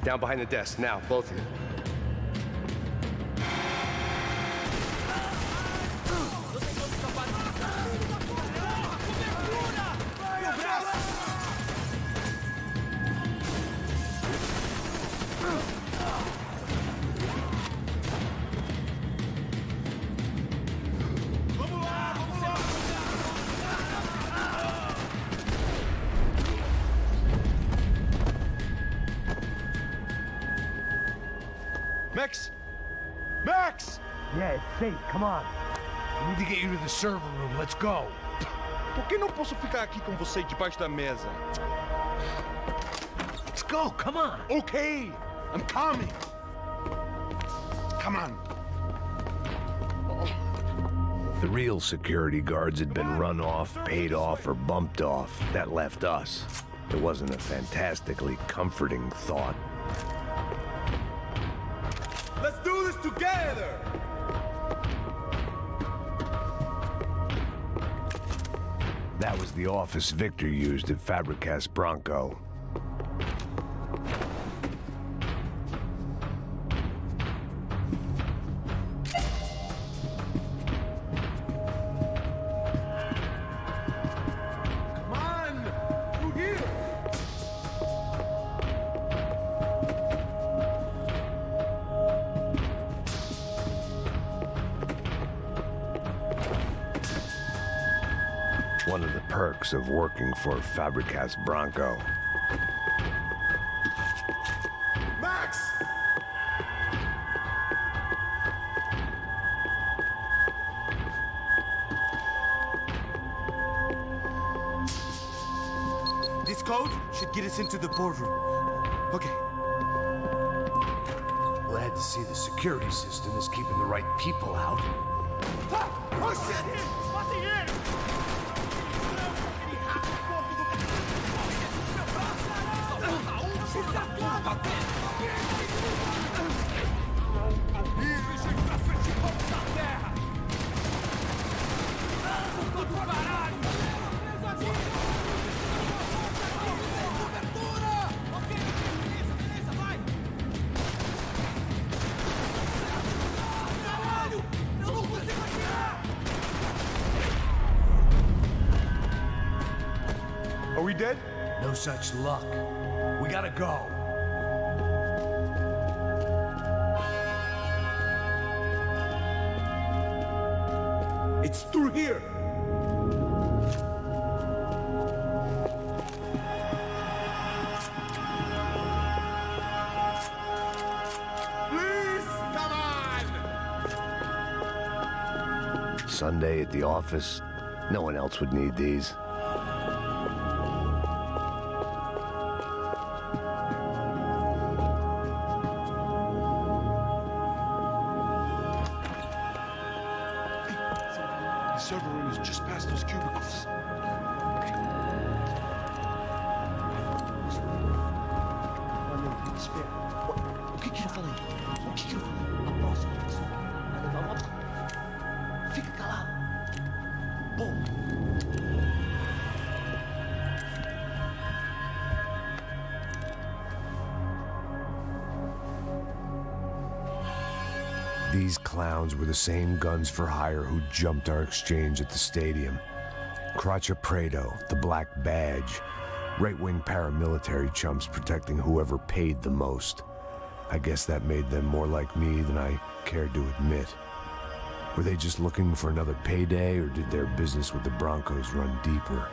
Down behind the desk, now, both of you. Max? Max! Yeah, it's safe. Come on. We need to get you to the server room. Let's go. Por que não posso ficar aqui com você debaixo da mesa? Let's go. Come on. Okay, I'm coming. Come on. The real security guards had been run off, paid off, or bumped off. That left us. It wasn't a fantastically comforting thought. Let's do this together! That was the office Victor used at Fabricas Bronco. One of the perks of working for Fabricas Bronco. Max! This code should get us into the boardroom. Okay. Glad to see the security system is keeping the right people out. Oh shit! Are we dead? No such luck. We gotta go. It's through here! Please, come on! Sunday at the office, no one else would need these. The server room is just past those cubicles. O que eu falei? O que eu falei? A próxima pessoa vai levar uma... Fica calado. Bom. These clowns were the same guns for hire who jumped our exchange at the stadium. Crotcha Prado, the Black Badge. Right-wing paramilitary chumps protecting whoever paid the most. I guess that made them more like me than I cared to admit. Were they just looking for another payday, or did their business with the Broncos run deeper?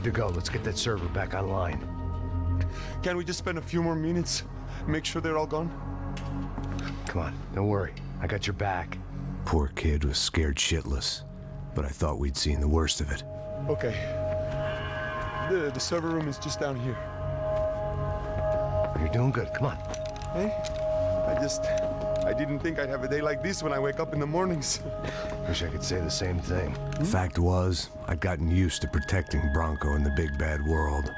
good to go. Let's get that server back online. Can't we just spend a few more minutes? Make sure they're all gone? Come on, don't worry. I got your back. Poor kid was scared shitless, but I thought we'd seen the worst of it. Okay. The server room is just down here. You're doing good. Come on. Hey? I didn't think I'd have a day like this when I wake up in the mornings. Wish I could say the same thing. Fact was, I'd gotten used to protecting Bronco in the big bad world.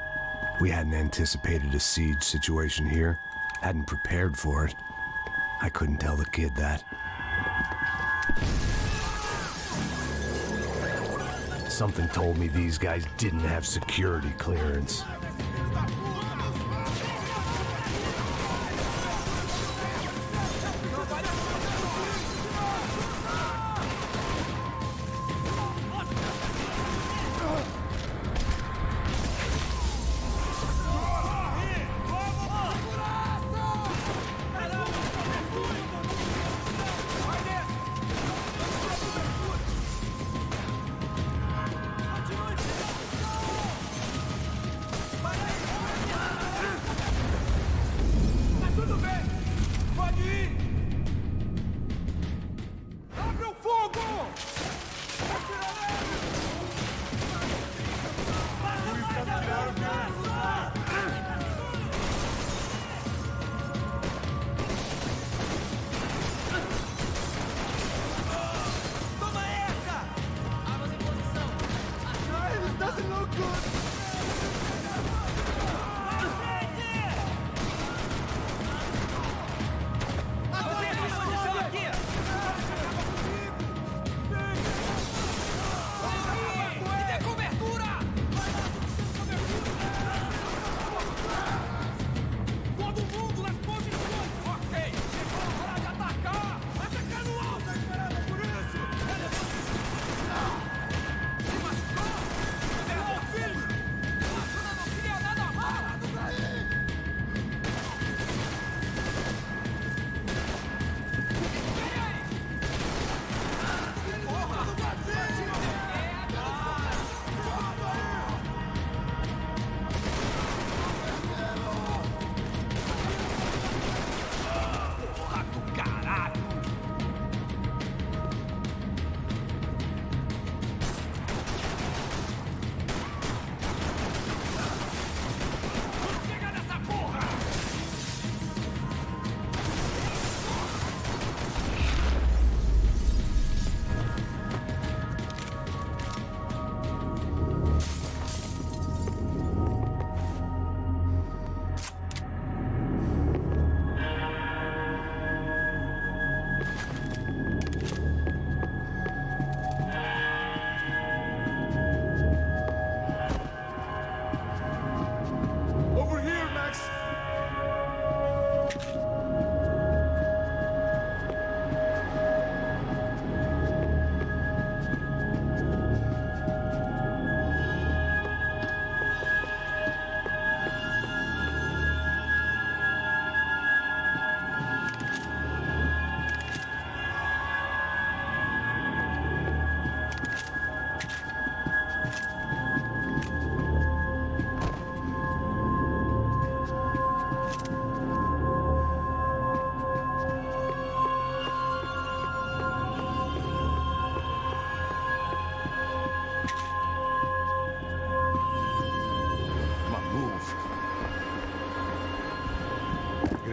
We hadn't anticipated a siege situation here, hadn't prepared for it. I couldn't tell the kid that. Something told me these guys didn't have security clearance.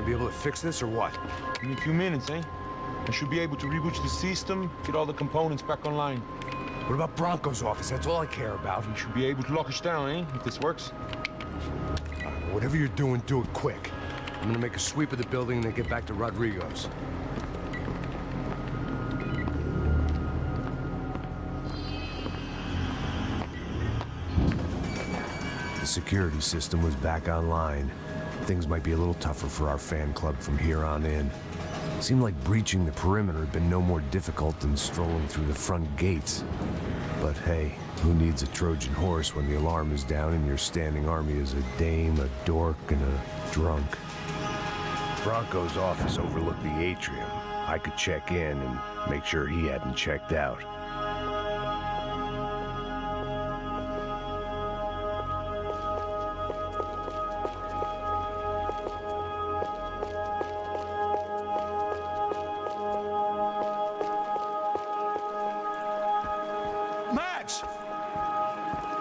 Be able to fix this or what? In a few minutes, eh? I should be able to reboot the system, get all the components back online. What about Bronco's office? That's all I care about. You should be able to lock us down, eh? If this works. Whatever you're doing, do it quick. I'm gonna make a sweep of the building and then get back to Rodrigo's. The security system was back online. Things might be a little tougher for our fan club from here on in. It seemed like breaching the perimeter had been no more difficult than strolling through the front gates. But hey, who needs a Trojan horse when the alarm is down and your standing army is a dame, a dork, and a drunk? Bronco's office overlooked the atrium. I could check in and make sure he hadn't checked out.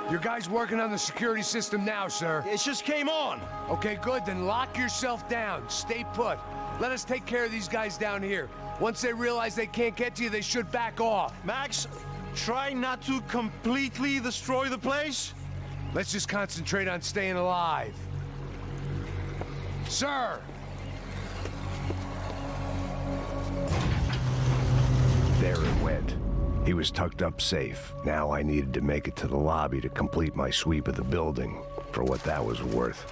Your guy's working on the security system now, sir. It just came on. Okay, good, then lock yourself down. Stay put. Let us take care of these guys down here. Once they realize they can't get to you, they should back off. Max, try not to completely destroy the place. Let's just concentrate on staying alive. Sir! There it went. He was tucked up safe. Now I needed to make it to the lobby to complete my sweep of the building, for what that was worth.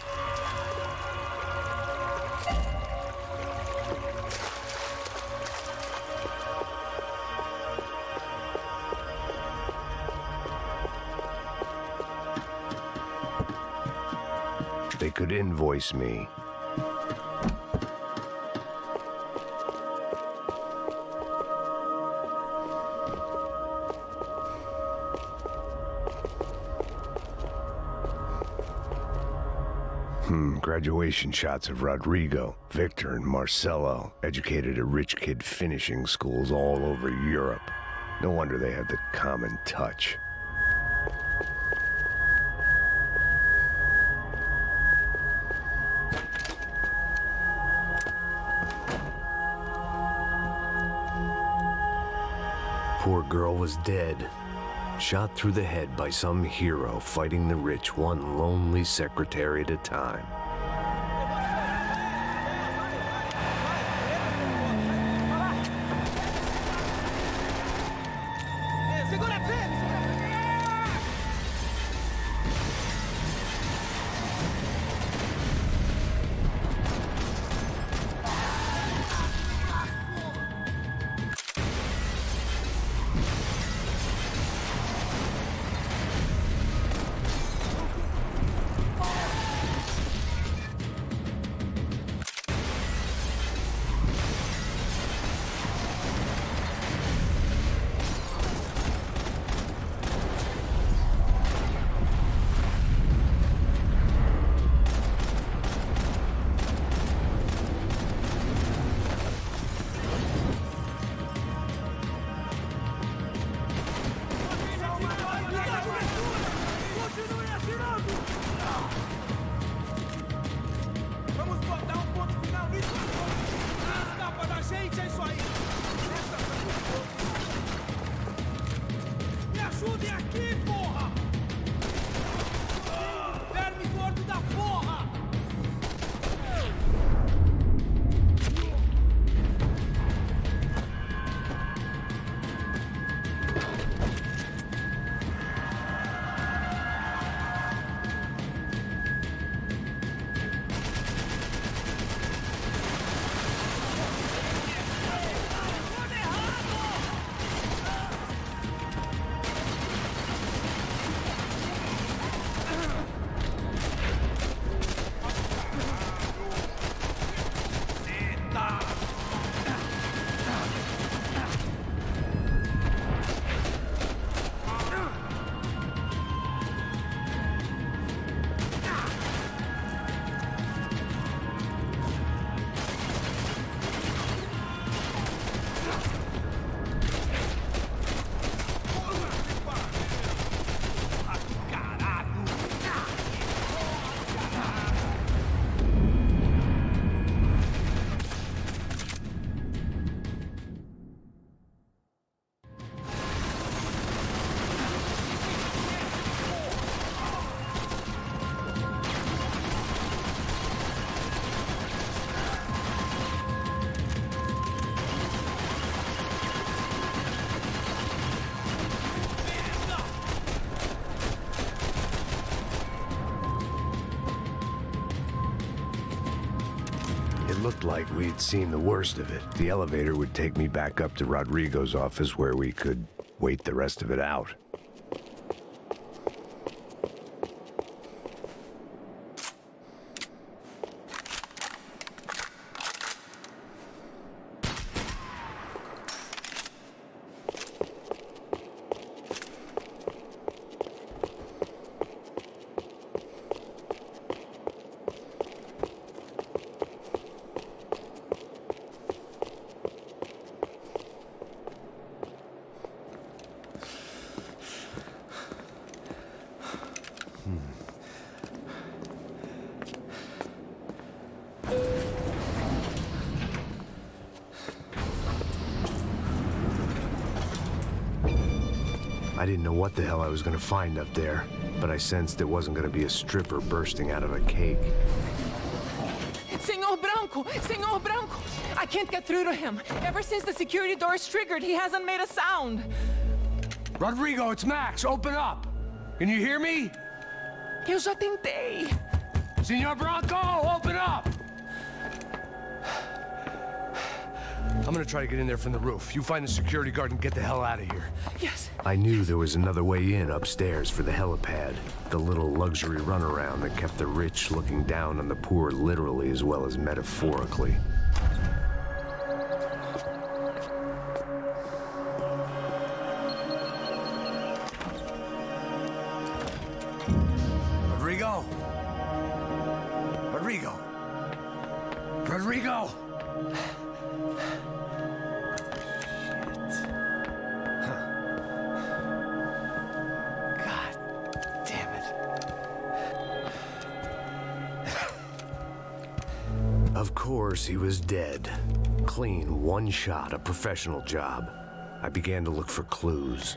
They could invoice me. Graduation shots of Rodrigo, Victor, and Marcelo, educated at rich kid finishing schools all over Europe. No wonder they had the common touch. Poor girl was dead. Shot through the head by some hero fighting the rich one lonely secretary at a time. It looked like we'd seen the worst of it. The elevator would take me back up to Rodrigo's office where we could wait the rest of it out. I didn't know what the hell I was gonna find up there, but I sensed it wasn't gonna be a stripper bursting out of a cake. Senor Branco! Senor Branco! I can't get through to him. Ever since the security door is triggered, he hasn't made a sound. Rodrigo, it's Max. Open up. Can you hear me? Eu já tentei. Senor Branco, open up! I'm gonna try to get in there from the roof. You find the security guard and get the hell out of here. Yes. I knew there was another way in upstairs for the helipad, the little luxury runaround that kept the rich looking down on the poor literally as well as metaphorically. Rodrigo? Rodrigo? Rodrigo? Of course, he was dead. Clean, one shot, a professional job. I began to look for clues.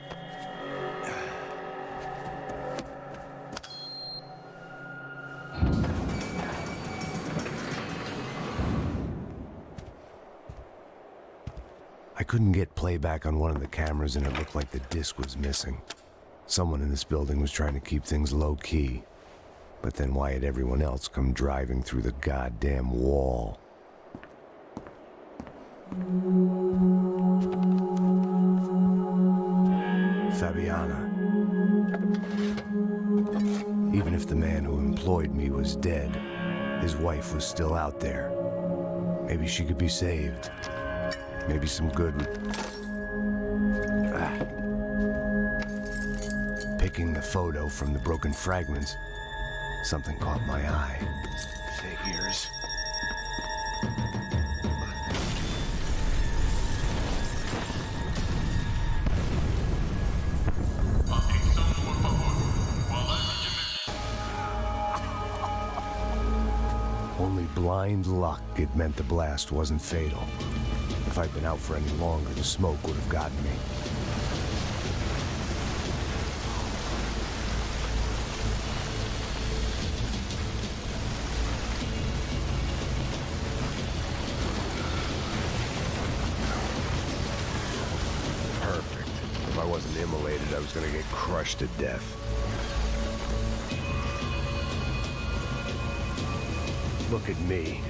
I couldn't get playback on one of the cameras and it looked like the disc was missing. Someone in this building was trying to keep things low-key. But then why had everyone else come driving through the goddamn wall? Fabiana. Even if the man who employed me was dead, his wife was still out there. Maybe she could be saved. Maybe some good... Picking the photo from the broken fragments, something caught my eye. Figures. Only blind luck it meant the blast wasn't fatal. If I'd been out for any longer, the smoke would have gotten me. Perfect. If I wasn't immolated, I was gonna get crushed to death. Look at me.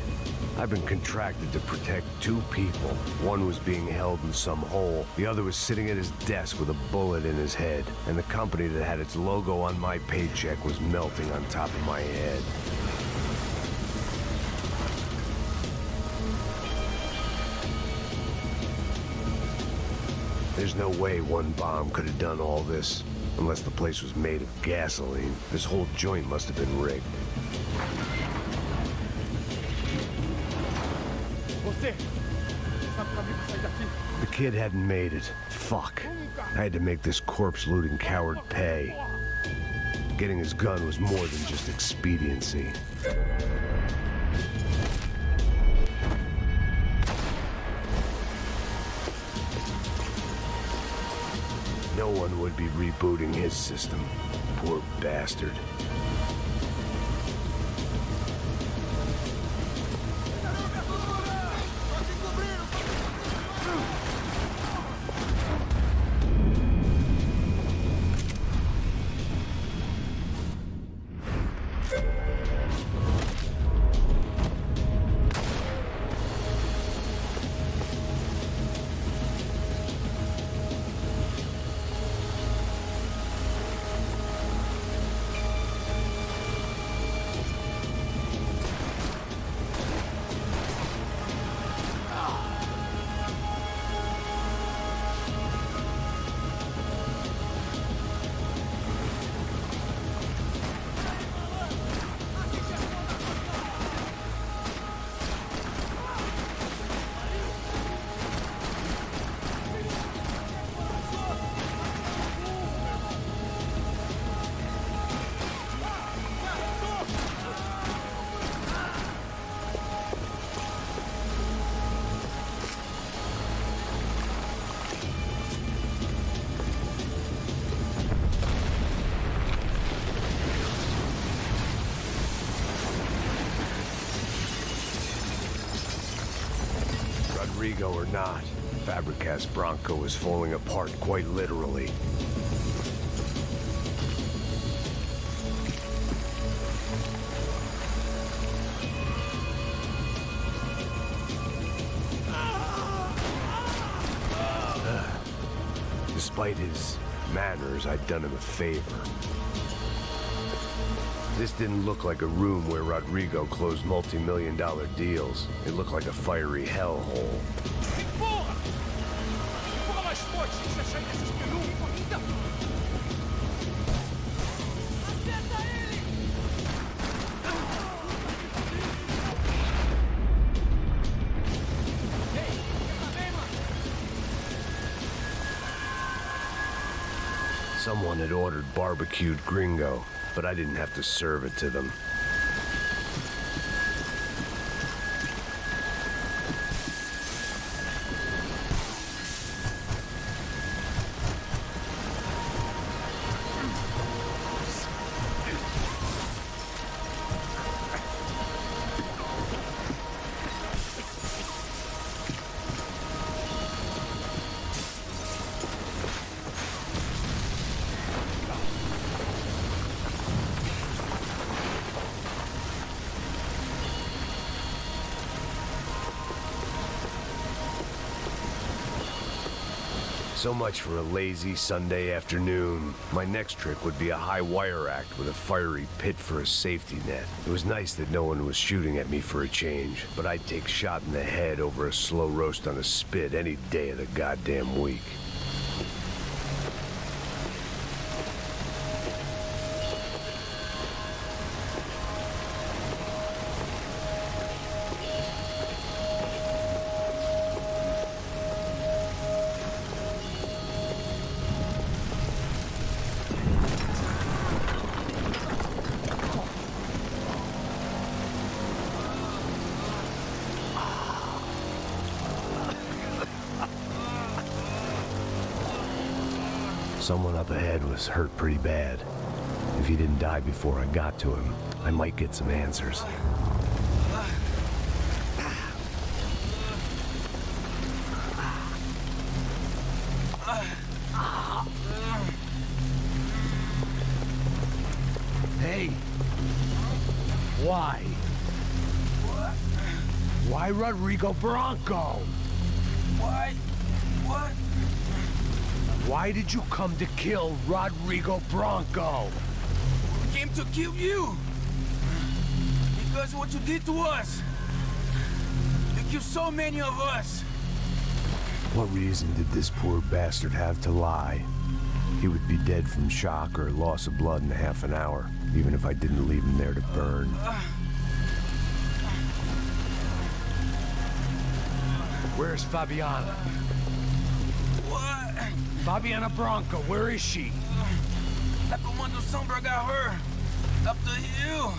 I've been contracted to protect two people. One was being held in some hole. The other was sitting at his desk with a bullet in his head. And the company that had its logo on my paycheck was melting on top of my head. There's no way one bomb could have done all this. Unless the place was made of gasoline. This whole joint must have been rigged. The kid hadn't made it. Fuck. I had to make this corpse-looting coward pay. Getting his gun was more than just expediency. No one would be rebooting his system. Poor bastard. Rodrigo or not, Fabregas Bronco is falling apart quite literally. Despite his manners, I'd done him a favor. This didn't look like a room where Rodrigo closed multi-million-dollar deals. It looked like a fiery hellhole. Someone had ordered barbecued gringo, but I didn't have to serve it to them. So much for a lazy Sunday afternoon. My next trick would be a high wire act with a fiery pit for a safety net. It was nice that no one was shooting at me for a change, but I'd take shot in the head over a slow roast on a spit any day of the goddamn week. Someone up ahead was hurt pretty bad. If he didn't die before I got to him, I might get some answers. Hey! Why? What? Why Rodrigo Bronco? Why? What? Why did you come to kill Rodrigo Bronco? We came to kill you. Because of what you did to us. You killed so many of us. What reason did this poor bastard have to lie? He would be dead from shock or loss of blood in half an hour, even if I didn't leave him there to burn. Where's Fabiana? What? Fabiana Bronco, where is she? La Comando Sombra got her. Up the hill.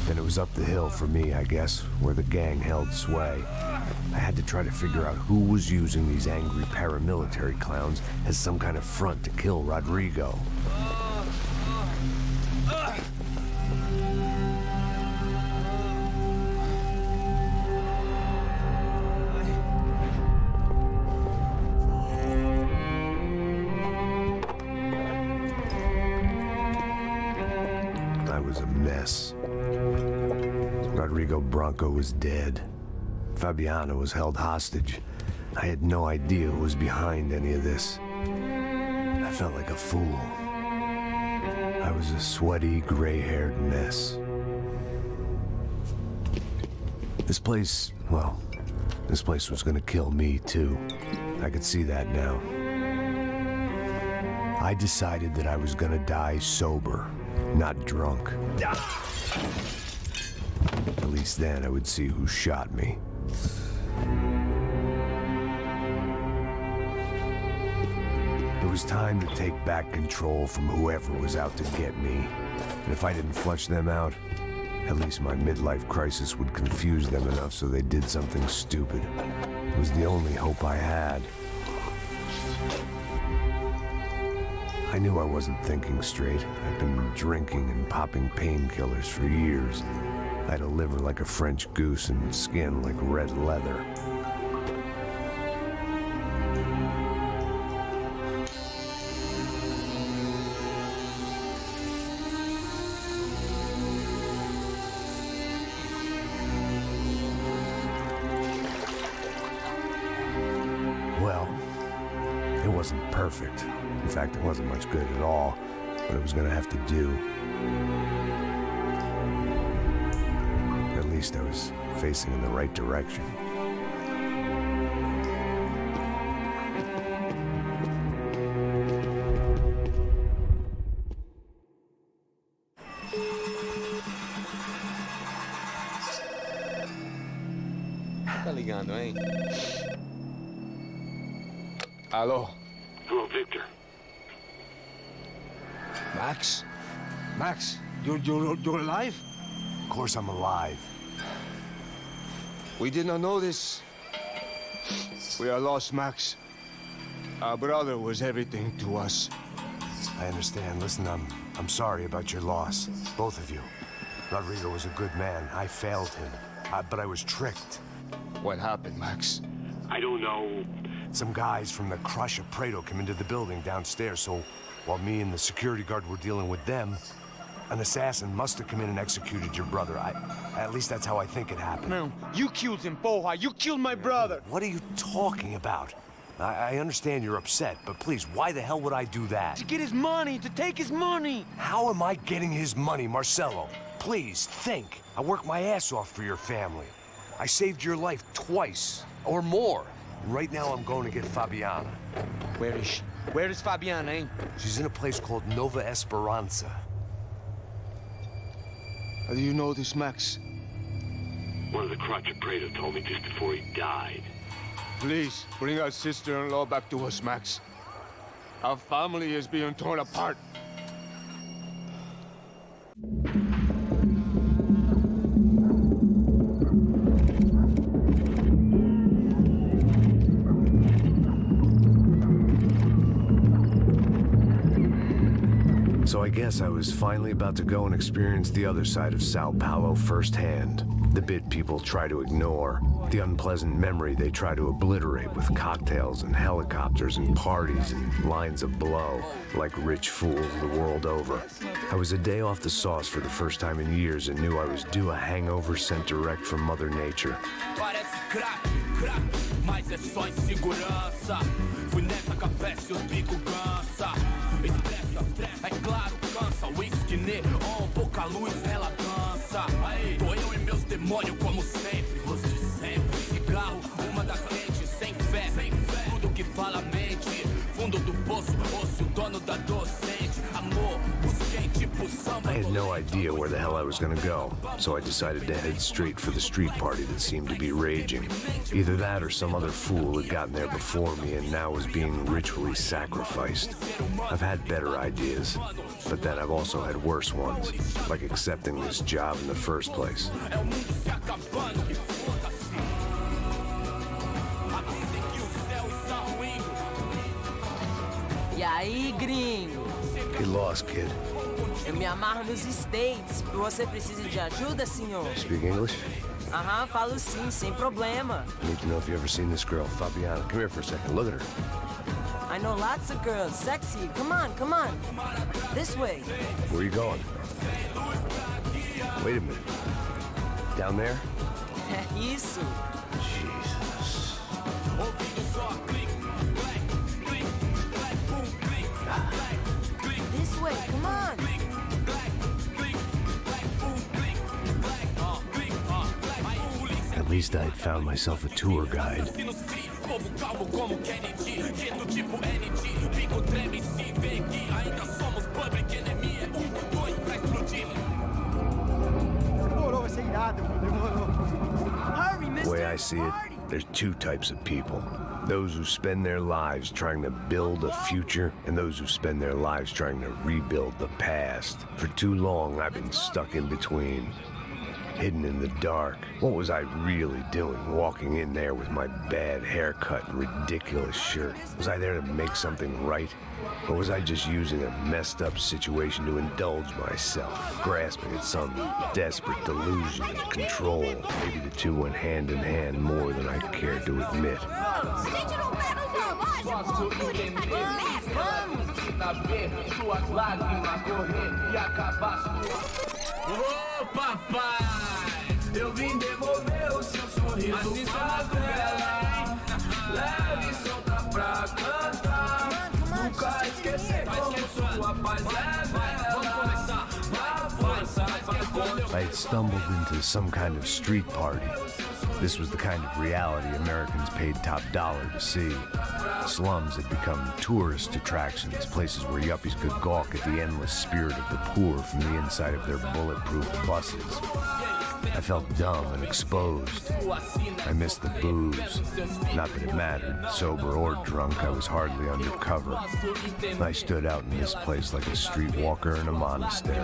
Then it was up the hill for me, I guess, where the gang held sway. I had to try to figure out who was using these angry paramilitary clowns as some kind of front to kill Rodrigo. I was a mess. Rodrigo Bronco was dead. Fabiana was held hostage. I had no idea who was behind any of this. I felt like a fool. I was a sweaty, gray-haired mess. This place, well, this place was gonna kill me too. I could see that now. I decided that I was gonna die sober, not drunk. At least then I would see who shot me. It was time to take back control from whoever was out to get me. And if I didn't flush them out, at least my midlife crisis would confuse them enough so they did something stupid. It was the only hope I had. I knew I wasn't thinking straight. I'd been drinking and popping painkillers for years. I had a liver like a French goose and skin like red leather. Well, it wasn't perfect. In fact, it wasn't much good at all, but it was gonna have to do. At least I was facing in the right direction. Tá ligando, hein? Alô? Hello, Victor. Max? Max, you're alive? Of course I'm alive. We did not know this. We are lost, Max. Our brother was everything to us. I understand. Listen, I'm sorry about your loss. Both of you. Rodrigo was a good man. I failed him. But I was tricked. What happened, Max? I don't know. Some guys from the Crush of Prado came into the building downstairs, so while me and the security guard were dealing with them, an assassin must have come in and executed your brother. At least that's how I think it happened. No, you killed him, Porra. You killed my brother. What are you talking about? I understand you're upset, but please, why the hell would I do that? To get his money, to take his money. How am I getting his money, Marcelo? Please, think. I worked my ass off for your family. I saved your life twice, or more. And right now I'm going to get Fabiana. Where is she? Where is Fabiana, eh? She's in a place called Nova Esperanza. How do you know this, Max? One of the Crotch of Prado told me just before he died. Please, bring our sister-in-law back to us, Max. Our family is being torn apart. So I guess I was finally about to go and experience the other side of Sao Paulo firsthand. The bit people try to ignore. The unpleasant memory they try to obliterate with cocktails and helicopters and parties and lines of blow, like rich fools the world over. I was a day off the sauce for the first time in years and knew I was due a hangover sent direct from Mother Nature. Mas é só insegurança. Fui nessa capeste, os bico cansa. Estressa, é claro, cansa. Whisky neon, pouca luz, ela dança. Aí, tô eu e meus demônios como sempre. Os de sempre. Cigarro, uma da frente, sem fé. Tudo que fala mente. Fundo do poço, osso, dono da docente. Amor, busquei tipo samba. I had no idea where the hell I was gonna go, so I decided to head straight for the street party that seemed to be raging. Either that or some other fool had gotten there before me and now was being ritually sacrificed. I've had better ideas, but then I've also had worse ones, like accepting this job in the first place. E aí, gringo? Get lost, kid. Eu me amarro nos States. Você precisa de ajuda, senhor? Speak English? Aham, falo sim, sem problema. I need to know if you've ever seen this girl, Fabiana. Come here for a second. Look at her. I know lots of girls. Sexy. Come on, come on. This way. Where are you going? Wait a minute. Down there? Isso. Jesus. This way, come on. At least I had found myself a tour guide. The way I see it, there's two types of people. Those who spend their lives trying to build a future, and those who spend their lives trying to rebuild the past. For too long, I've been stuck in between. hidden in the dark. What was I really doing, walking in there with my bad haircut and ridiculous shirt? Was I there to make something right? Or was I just using a messed up situation to indulge myself, grasping at some desperate delusion of control? Maybe the two went hand in hand more than I cared to admit. Ô papai, eu vim devolver o seu sorriso favela. Leve e solta pra cantar. Nunca esquecer como sua paz é bela. I had stumbled into some kind of street party. This was the kind of reality Americans paid top dollar to see. Slums had become tourist attractions, places where yuppies could gawk at the endless spirit of the poor from the inside of their bulletproof buses. I felt dumb and exposed. I missed the booze. Not that it mattered, sober or drunk, I was hardly undercover. I stood out in this place like a streetwalker in a monastery.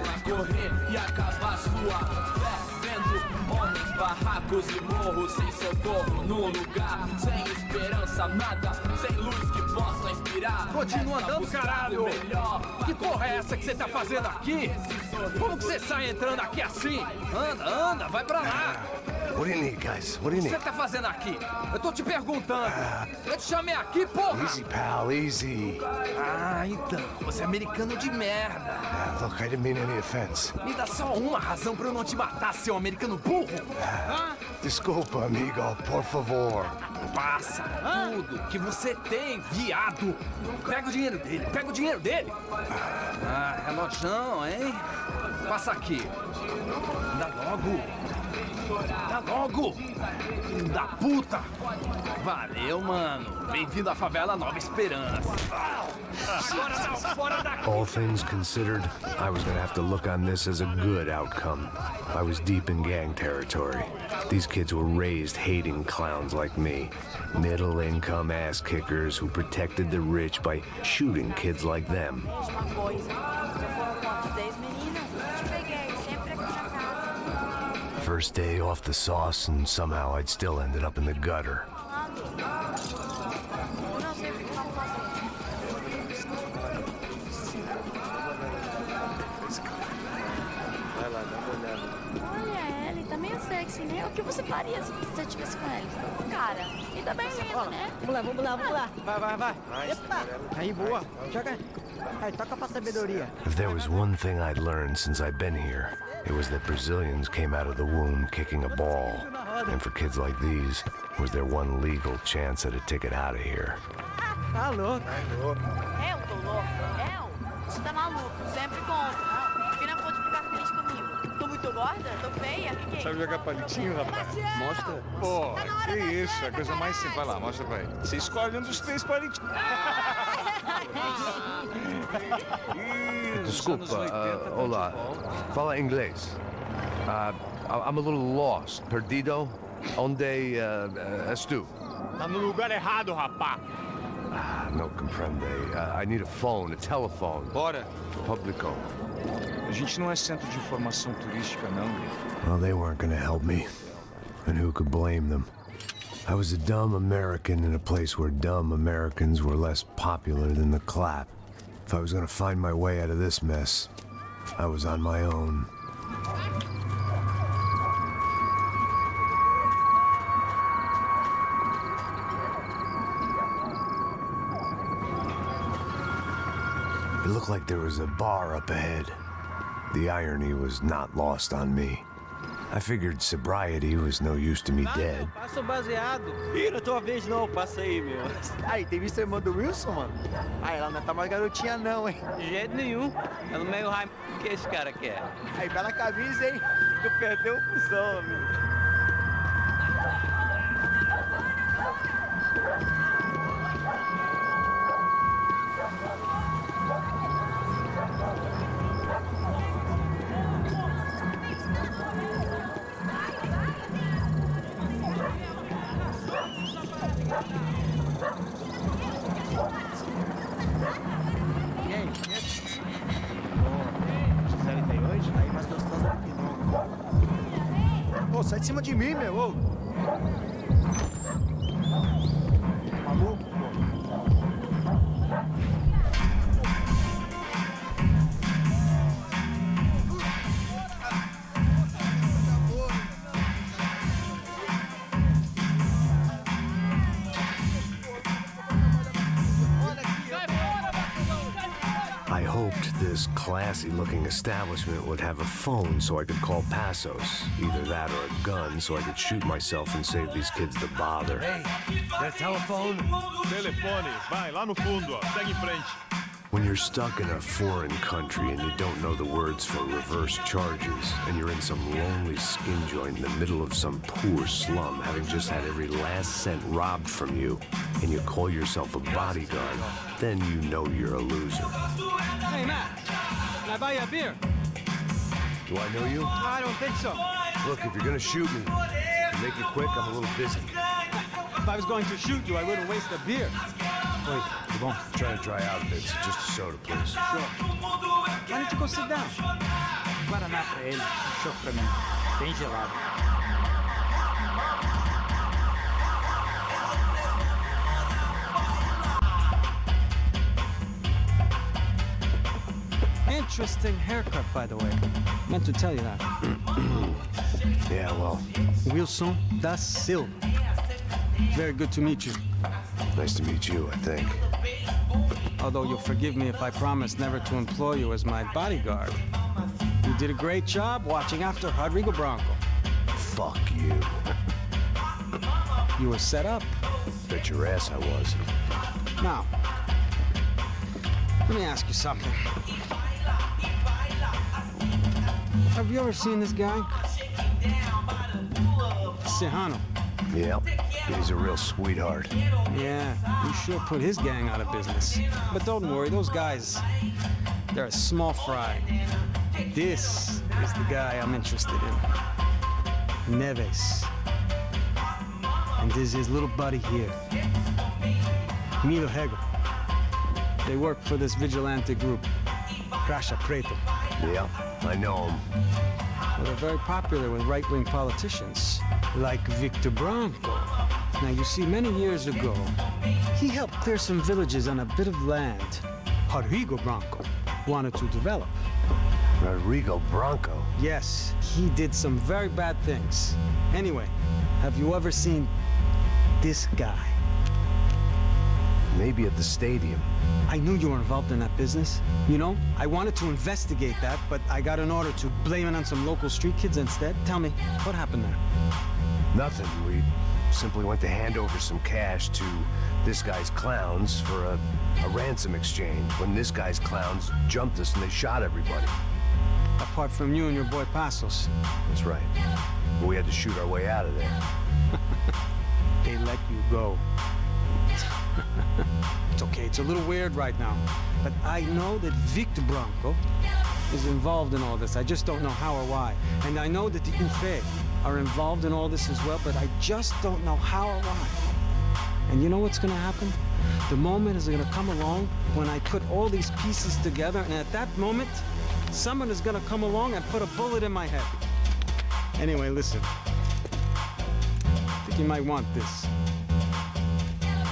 Barracos e morros sem socorro no lugar, sem esperança, nada, sem luz que possa inspirar. Continua andando, caralho! Que porra é essa que você tá fazendo aqui? Como que você sai entrando aqui assim? Anda, anda, vai pra lá! What do you need, guys? What do you O que need? você tá fazendo aqui? Eu tô te perguntando. Eu te chamei aqui, porra! Easy, pal, easy. Ah, então, você é americano de merda. Look, I didn't mean any offense. Me dá só uma razão pra eu não te matar, seu americano burro. Desculpa, amigo, por favor. Passa tudo que você tem, viado. Pega o dinheiro dele, pega o dinheiro dele. Ah, relojão, hein? Passa aqui. Dá logo. Dá logo. Filho da puta. Valeu, mano. Bem-vindo à favela Nova Esperança. Agora não, fora daqui. All things considered, I was gonna have to look on this as a good outcome. I was deep in gang territory. These kids were raised hating clowns like me. Middle-income ass-kickers who protected the rich by shooting kids like them. First day off the sauce, and somehow I'd still ended up in the gutter. Olha, ele tá meio sexy, né? O que você faria se você estivesse com ele? Cara, ele tá bem lindo, né? Vamos lá, vamos lá, vamos lá. Vai. Epa! Aí, boa. Joga. Aí, toca pra sabedoria. If there was one thing I'd learned since I'd been here, it was that Brazilians came out of the womb kicking a ball. And for kids like these, was their one legal chance at a ticket out of here. Tá louco. Eu tô louco. Você tá maluco. Sempre conto. Por que não pode ficar feliz comigo? Tô muito gorda? Tô feia? Que é? Sabe jogar palitinho, rapaz? Mostra. Pô, que isso, é a coisa mais simples. Vai lá, mostra pra ele. Você escolhe um dos 3 palitinhos. Desculpa, olá. Fala inglês. I'm a little lost. Perdido? Onde és tu? Tá no lugar errado, rapá. No comprende. I need a phone, a telephone. Bora. Publico. A gente não é centro de informação turística, não, Gui. Well, they weren't gonna help me. And who could blame them? I was a dumb American in a place where dumb Americans were less popular than the clap. If I was gonna find my way out of this mess, I was on my own. It looked like there was a bar up ahead. The irony was not lost on me. I figured sobriety was no use to me dead. Passa o baseado. Ih, não é tua vez não, passa aí, meu. Aí, tem visto a irmã do Wilson, mano? Ah, ela não tá mais garotinha não, hein? De jeito nenhum. Ela meio raio que esse cara quer. Aí, bela camisa, hein? Tu perdeu o fusão, amigo. E aí? Gisele tem hoje? Aí mais gostosa do que nunca. Ô, sai de cima de mim, meu. Ô. Maluco, pô. I hoped this classy-looking establishment would have a phone so I could call Passos. Either that or a gun so I could shoot myself and save these kids the bother. Hey, that telephone? Telefone, vai, lá no fundo, ó. Segue em frente. When you're stuck in a foreign country and you don't know the words for reverse charges, and you're in some lonely skin joint in the middle of some poor slum, having just had every last cent robbed from you, and you call yourself a bodyguard, then you know you're a loser. Hey, Matt. Can I buy you a beer? Do I know you? I don't think so. Look, if you're gonna shoot me, to make it quick, I'm a little busy. If I was going to shoot you, I wouldn't waste a beer. Wait, come on. I'm trying to dry out a bit, so just a soda, please. Sure. Why don't you go sit down? Guaraná pra ele, chopp pra mim. Bem gelado. Interesting haircut, by the way. Meant to tell you that. Yeah, well. Wilson da Silva. Very good to meet you. Nice to meet you, I think. Although you'll forgive me if I promise never to employ you as my bodyguard. You did a great job watching after Rodrigo Bronco. Fuck you. You were set up. Bet your ass I was. Now, let me ask you something. Have you ever seen this guy? Serrano. Yeah, he's a real sweetheart. Yeah, you sure put his gang out of business. But don't worry, those guys, they're a small fry. This is the guy I'm interested in. Neves. And this is his little buddy here. Milo Hegel. They work for this vigilante group, Crasha Preto. Yeah, I know him. Well, they're very popular with right-wing politicians, like Victor Bronco. Now, you see, many years ago, he helped clear some villages on a bit of land Rodrigo Bronco wanted to develop. Rodrigo Bronco? Yes, he did some very bad things. Anyway, have you ever seen this guy? Maybe at the stadium. I knew you were involved in that business. You know, I wanted to investigate that, but I got an order to blame it on some local street kids instead. Tell me, what happened there? Nothing. We simply went to hand over some cash to this guy's clowns for a ransom exchange when this guy's clowns jumped us and they shot everybody. Apart from you and your boy Passos. That's right. But we had to shoot our way out of there. They let you go. It's okay, it's a little weird right now. But I know that Victor Bronco is involved in all this. I just don't know how or why. And I know that the UFE are involved in all this as well, but I just don't know how or why. And you know what's gonna happen? The moment is gonna come along when I put all these pieces together, and at that moment, someone is gonna come along and put a bullet in my head. Anyway, listen. I think you might want this.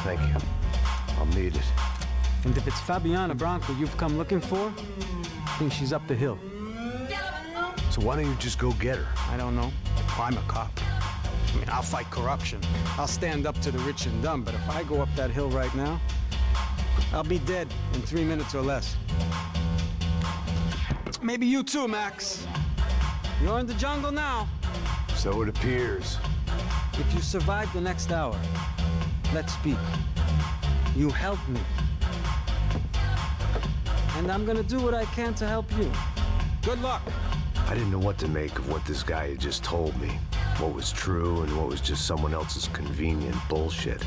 Thank you. I'll need it. And if it's Fabiana Bronco you've come looking for, I think she's up the hill. So why don't you just go get her? I don't know. I'm a cop. I mean, I'll fight corruption. I'll stand up to the rich and dumb, but if I go up that hill right now, I'll be dead in 3 minutes or less. Maybe you too, Max. You're in the jungle now. So it appears. If you survive the next hour, let's speak. You helped me. And I'm gonna do what I can to help you. Good luck. I didn't know what to make of what this guy had just told me. What was true and what was just someone else's convenient bullshit.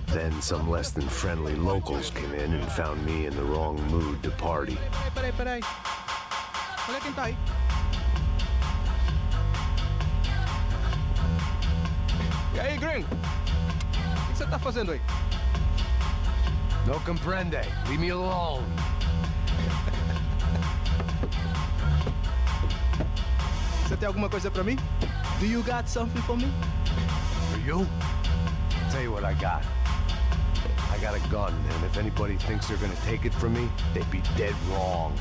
Then some less than friendly locals came in and found me in the wrong mood to party. Peraí. Olha quem tá aí. E aí, gringo? O que você tá fazendo aí? No comprende. Leave me alone. Você tem alguma coisa pra mim? Do you got something for me? For you? I'll tell you what I got. I got a gun, and if anybody thinks they're gonna take it from me, they'd be dead wrong.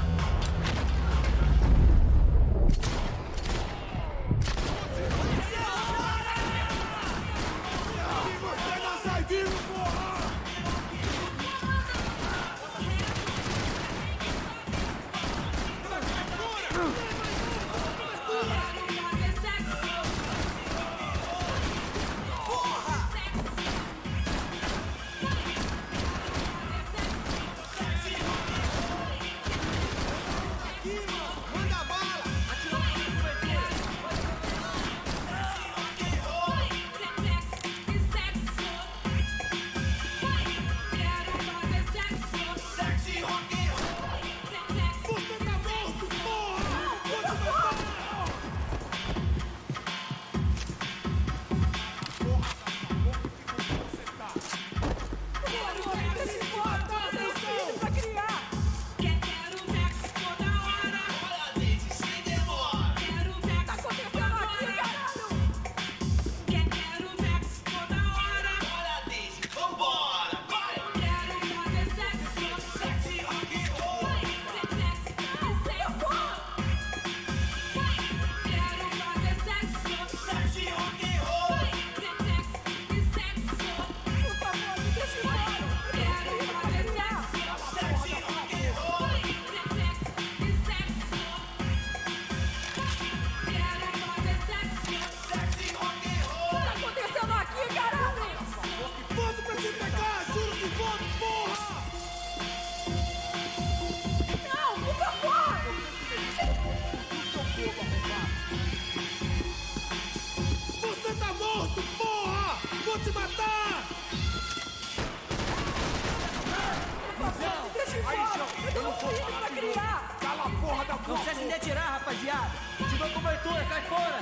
Não cesse de atirar, rapaziada! Te dou cobertura, cai fora!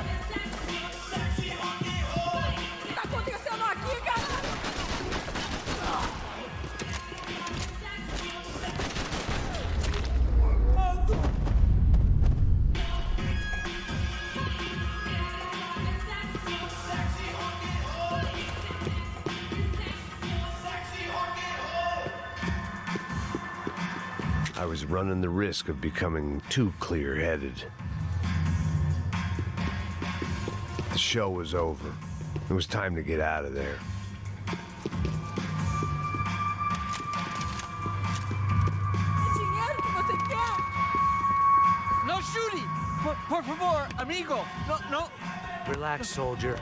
O que tá acontecendo aqui, cara? I was running the risk of becoming too clear-headed. The show was over. It was time to get out of there. Dinheiro que você quer? No shooting! Por favor, amigo! No. Relax, soldier.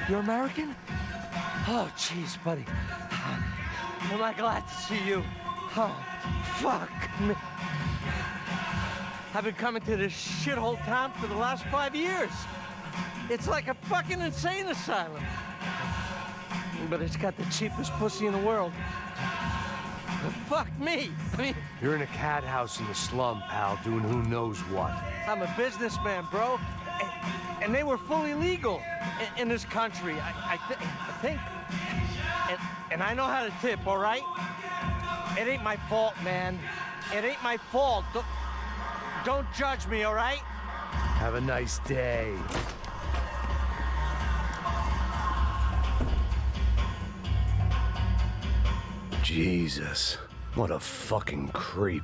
You're American? Oh, jeez, buddy. Am I glad to see you? Oh, fuck me. I've been coming to this shithole town for the last 5 years. It's like a fucking insane asylum. But it's got the cheapest pussy in the world. Fuck me. I mean, You're in a cat house in the slum, pal, doing who knows what. I'm a businessman, bro. And they were fully legal in this country, I think. And I know how to tip, all right? It ain't my fault, man. It ain't my fault. Don't judge me, all right? Have a nice day. Jesus, what a fucking creep.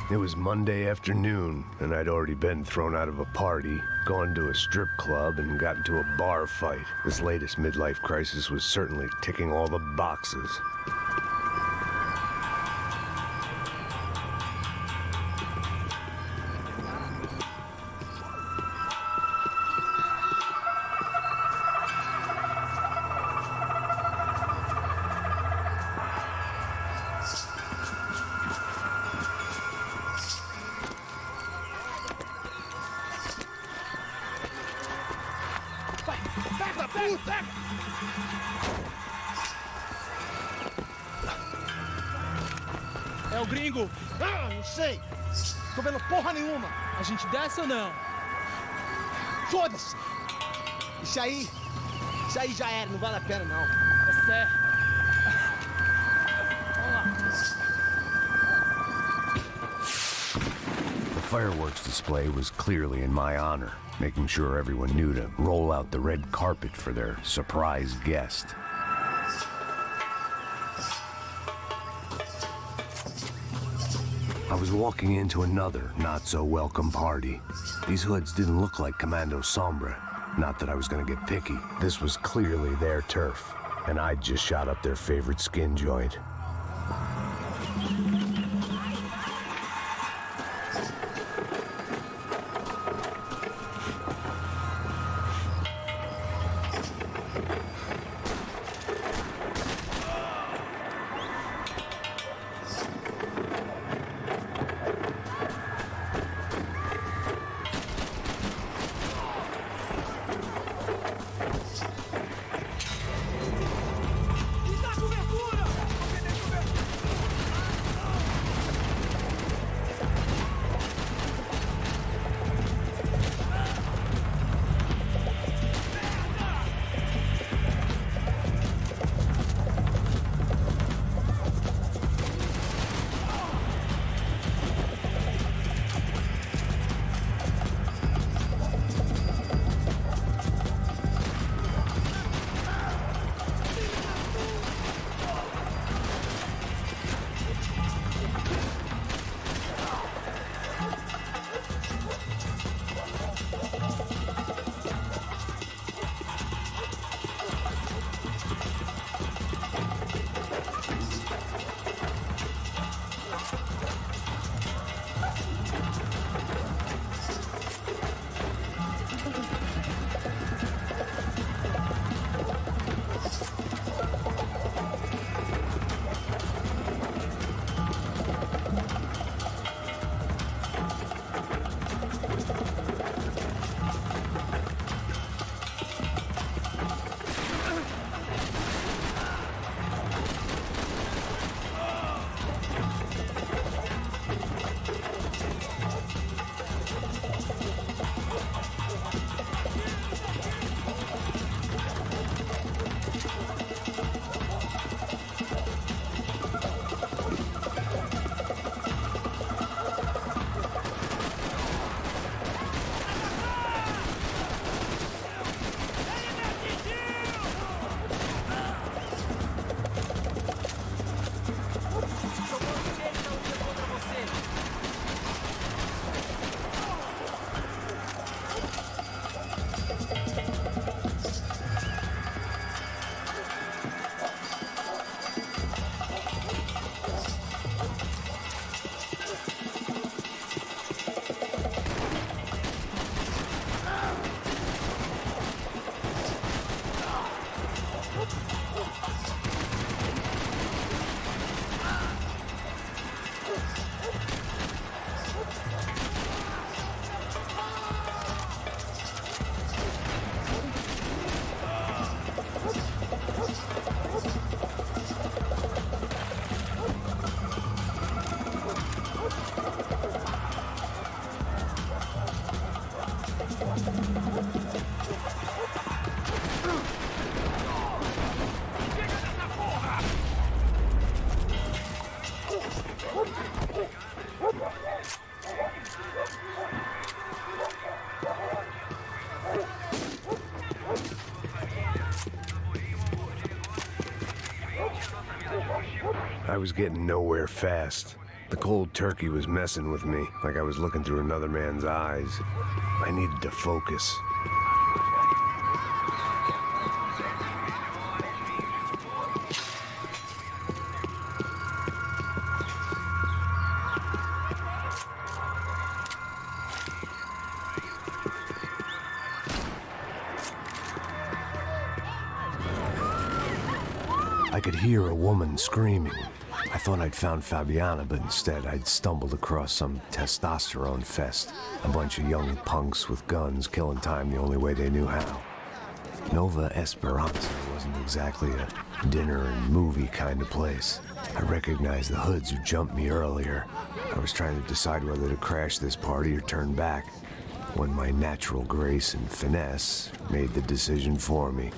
It was Monday afternoon, and I'd already been thrown out of a party, gone to a strip club, and got into a bar fight. This latest midlife crisis was certainly ticking all the boxes. É o gringo. Ah, não sei. Tô vendo porra nenhuma. A gente desce ou não? Foda-se. Isso aí já era, não vale a pena não. É sério. Vamos lá. fireworks display was clearly in my honor, making sure everyone knew to roll out the red carpet for their surprise guest. I was walking into another not-so-welcome party. These hoods didn't look like Commando Sombra. Not that I was gonna get picky. This was clearly their turf, and I'd just shot up their favorite skin joint. I was getting nowhere fast. The cold turkey was messing with me, like I was looking through another man's eyes. I needed to focus. I could hear a woman screaming. I thought I'd found Fabiana, but instead I'd stumbled across some testosterone fest. A bunch of young punks with guns killing time the only way they knew how. Nova Esperanza wasn't exactly a dinner and movie kind of place. I recognized the hoods who jumped me earlier. I was trying to decide whether to crash this party or turn back, when my natural grace and finesse made the decision for me.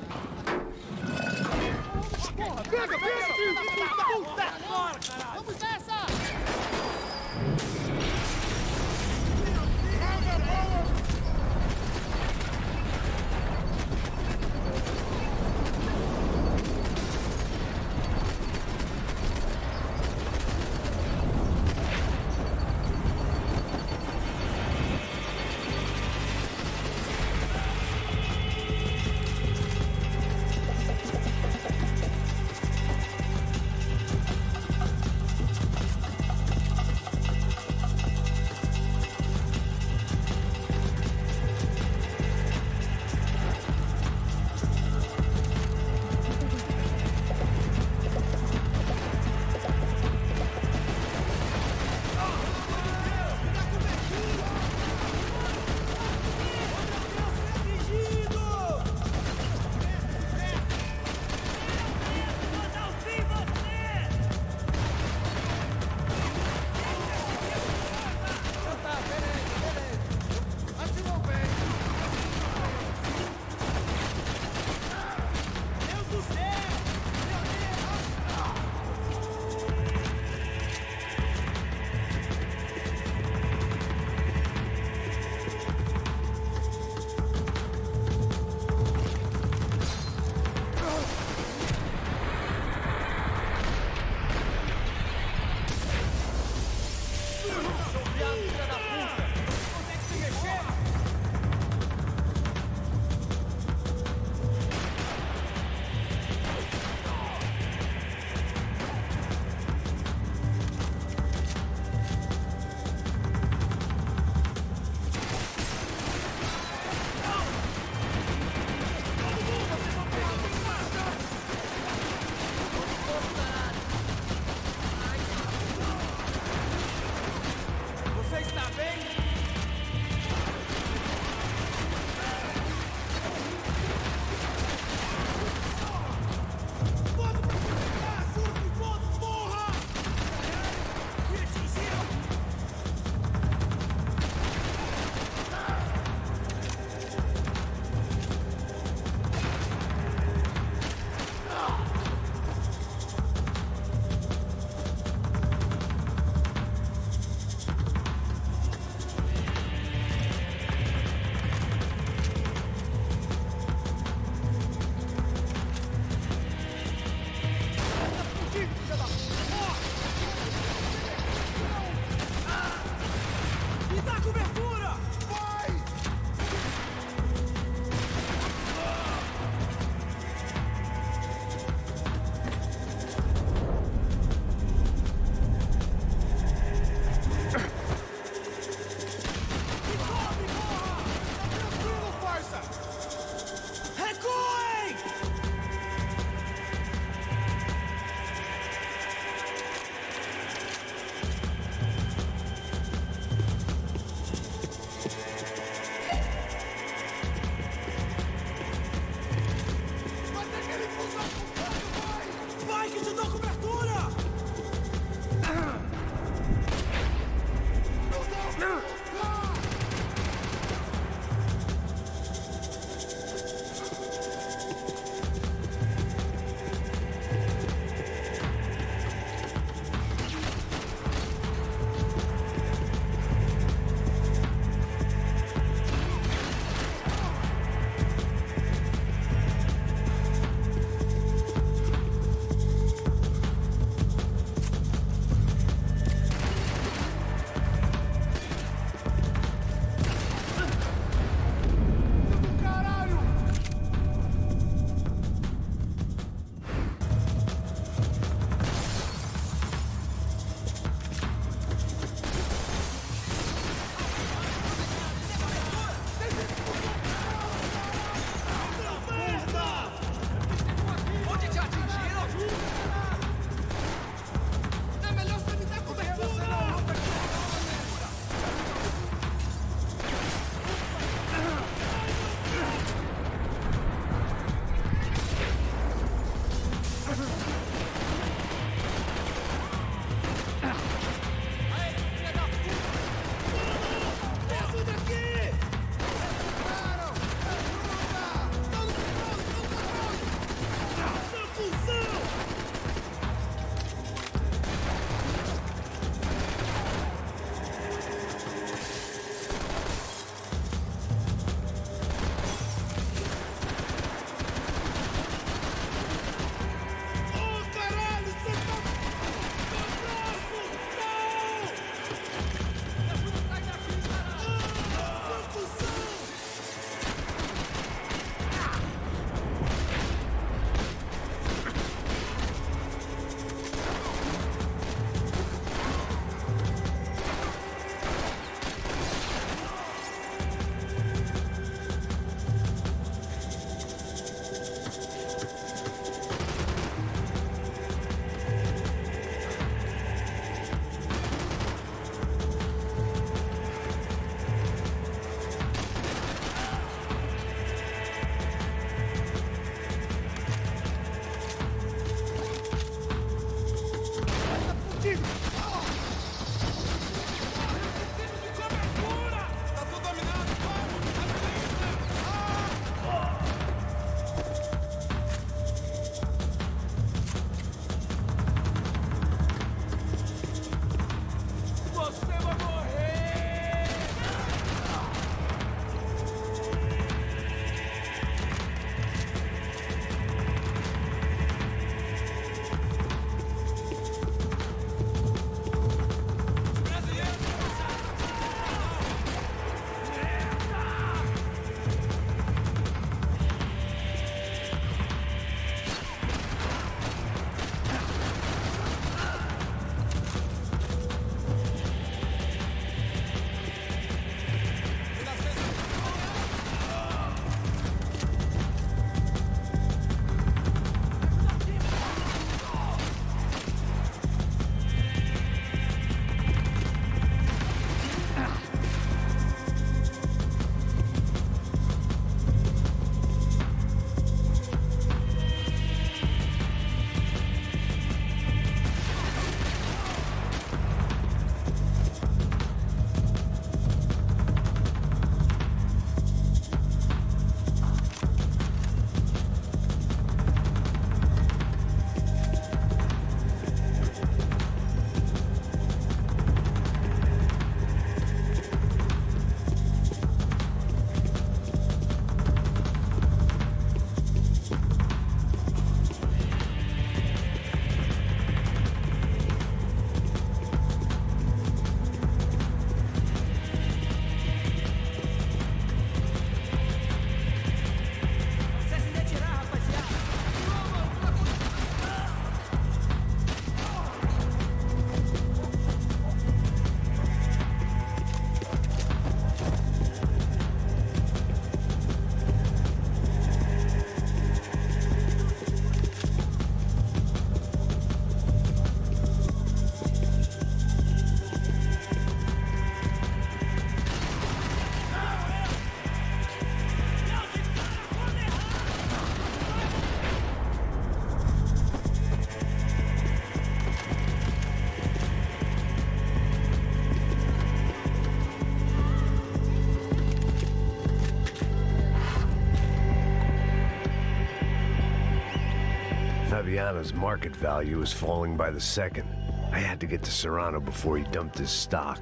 Fabiana's market value is falling by the second. I had to get to Serrano before he dumped his stock.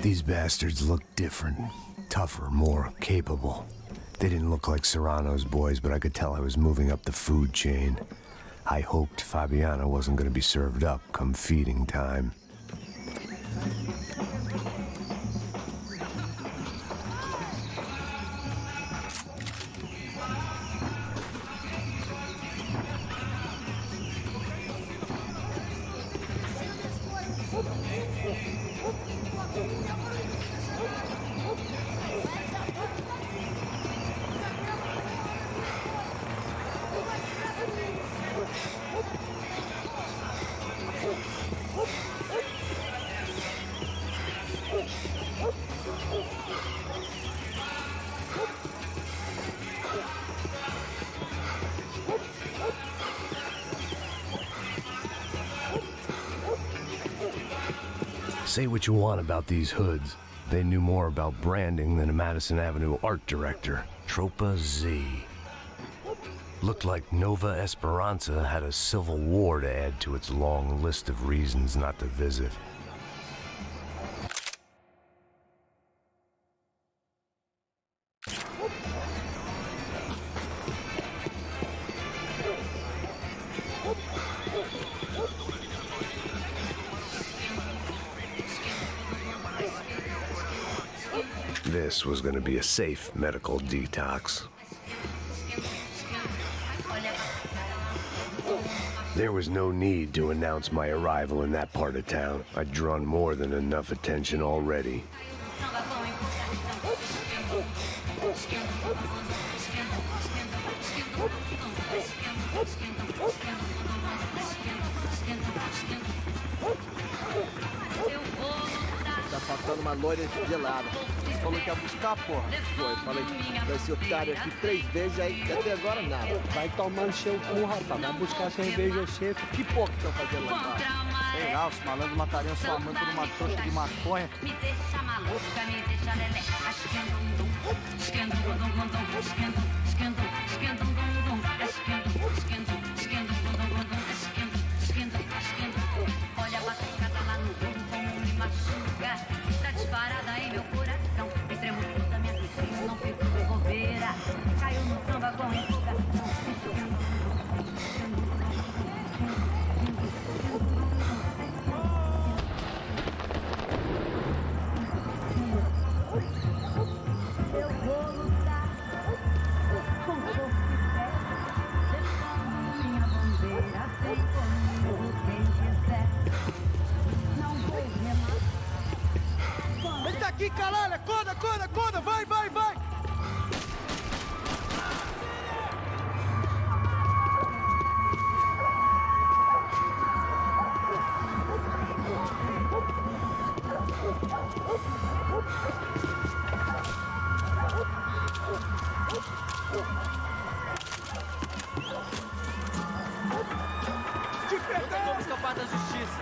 These bastards looked different, tougher, more capable. They didn't look like Serrano's boys, but I could tell I was moving up the food chain. I hoped Fabiana wasn't going to be served up come feeding time. Say what you want about these hoods. They knew more about branding than a Madison Avenue art director. Tropa Z. Looked like Nova Esperanza had a civil war to add to its long list of reasons not to visit. This was going to be a safe medical detox. There was no need to announce my arrival in that part of town. I'd drawn more than enough attention already. Tá faltando uma loira gelada. Falou que ia buscar, porra. Foi, falei, esse otário aqui 3 vezes, aí até agora nada. Vai tomando seu cu, rapaz. Vai buscar cerveja seca. Que porra que estão fazendo lá embaixo? Sei lá, os malandros matariam sua mãe por uma trouxa de maconha. Me deixa maluca, me deixa lelé. Olha a batucada lá no fundo como me machuca. Está disparada em meu coração. Extremo da minha vizinha, não fico de bobeira. Caiu no samba com empolgação. Eu vou lutar com força e fé, deixando minha bandeira bem comigo quem quiser. Não vou remar. Ele tá aqui, caralho! Acorda, acorda, acorda! Vai, vai, vai! Te perdeu! Vamos escapar da justiça!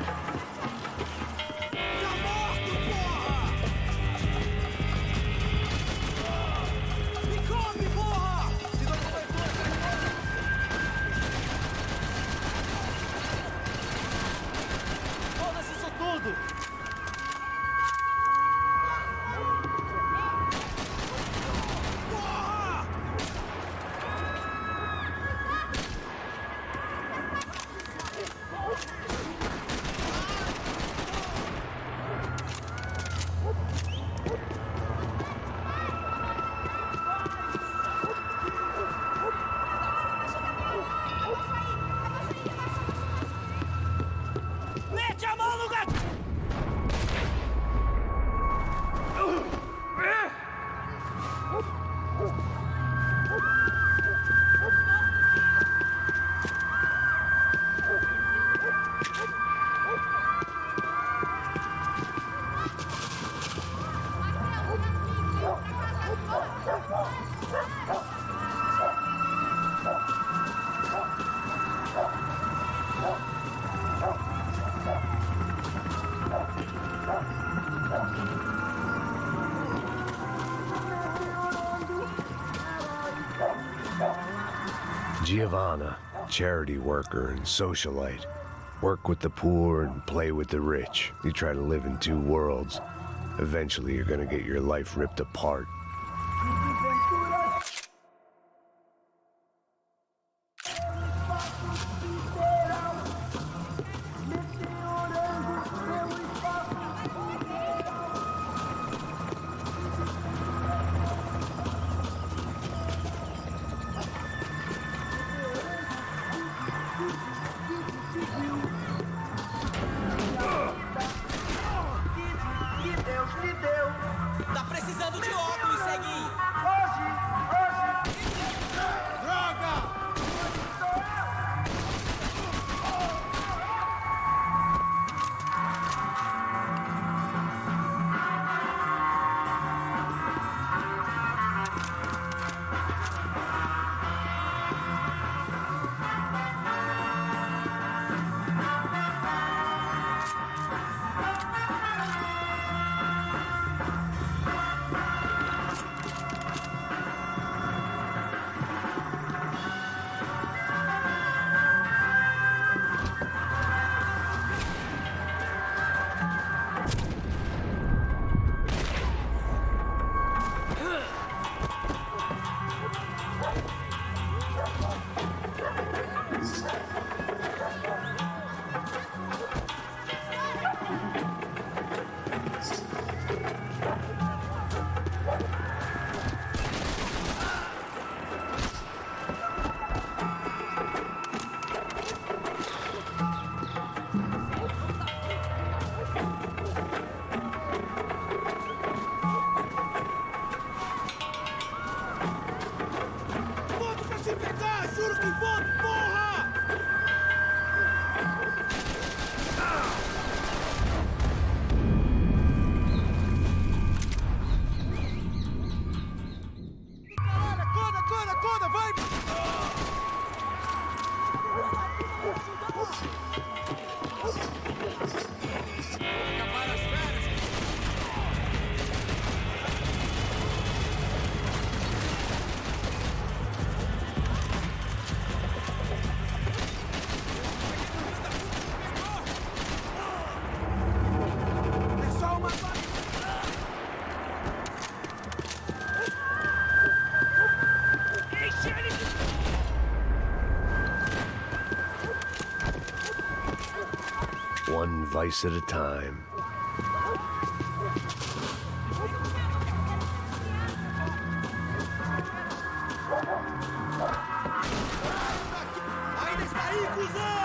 Giovanna, charity worker and socialite. Work with the poor and play with the rich. You try to live in two worlds. Eventually, you're gonna get your life ripped apart. Tá precisando de óculos, ceguinho! One vice at a time. Ainda está aí, cuzão!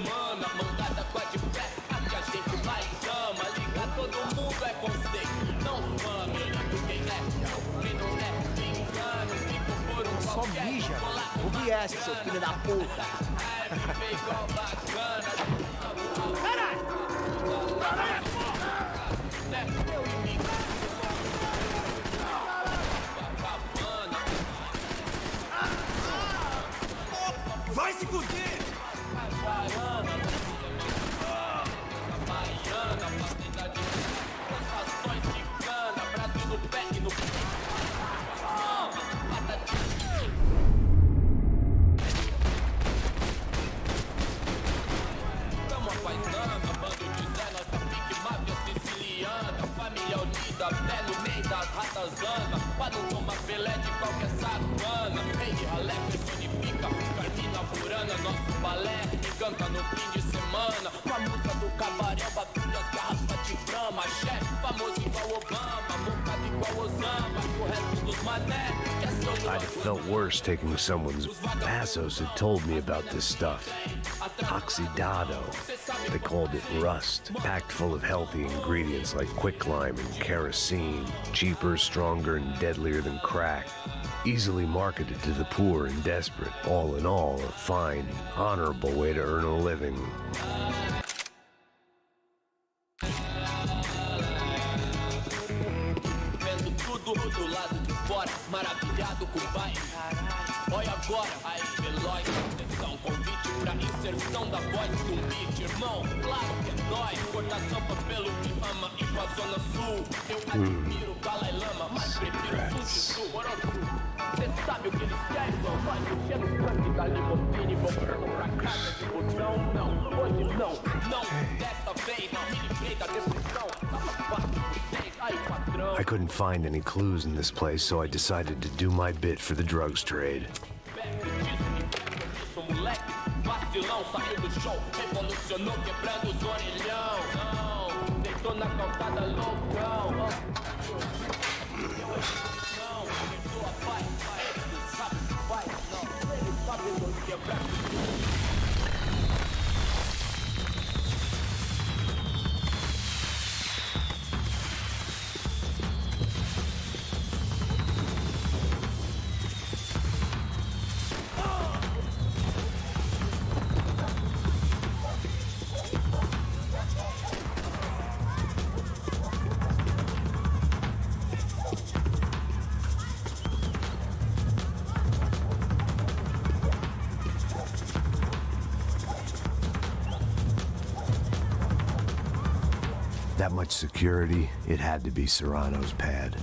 semana. Mandada com a de pé, a que a gente mais ama. Liga todo mundo é conceito, não fama. Quem é, quem não é, me engana. Fico por um Só mija, o BS, seu filho da puta. Caralho! Vai se fuder! Pé no meio das ratazana, pra não tomar pelé de qualquer sacana. Rei ralé personifica, Carmina Burana, nosso balé encanta no fim de semana. Com a música do cabaré, batulha as garrafas de brama. Axé, famoso igual Obama, mocado igual Osama. E o resto dos mané, que é seu I'd have felt worse taking someone's Passos had told me about this stuff. Oxidado. They called it rust, packed full of healthy ingredients like quicklime and kerosene, cheaper, stronger, and deadlier than crack. Easily marketed to the poor and desperate. All in all, a fine, honorable way to earn a living. Vendo tudo do lado de fora, maravilhado com o baile. Olha agora, aí, Veloz, atenção, convite pra inserção da voz no beat, irmão. Claro que é nóis, cortação pelo que ama e com a Zona Sul. Eu admiro o Dalai Lama, mas prefiro o Sul. Cê sabe o que eles querem, irmão? Vai mexer no canto da limusine, voltando pra casa de botão. Não, hoje não, não, dessa vez, me livrei da depressão. Tava fácil de vocês, aí, patrão. I couldn't find any clues in this place, so I decided to do my bit for the drugs trade. Moleque, vacilão, saiu do show, revolucionou, quebrando os orelhão. Não, deitou na calçada loucão. Não, perdoa, pai, ele sabe o que faz. Não, ele sabe onde quebrar. That much security, it had to be Serrano's pad.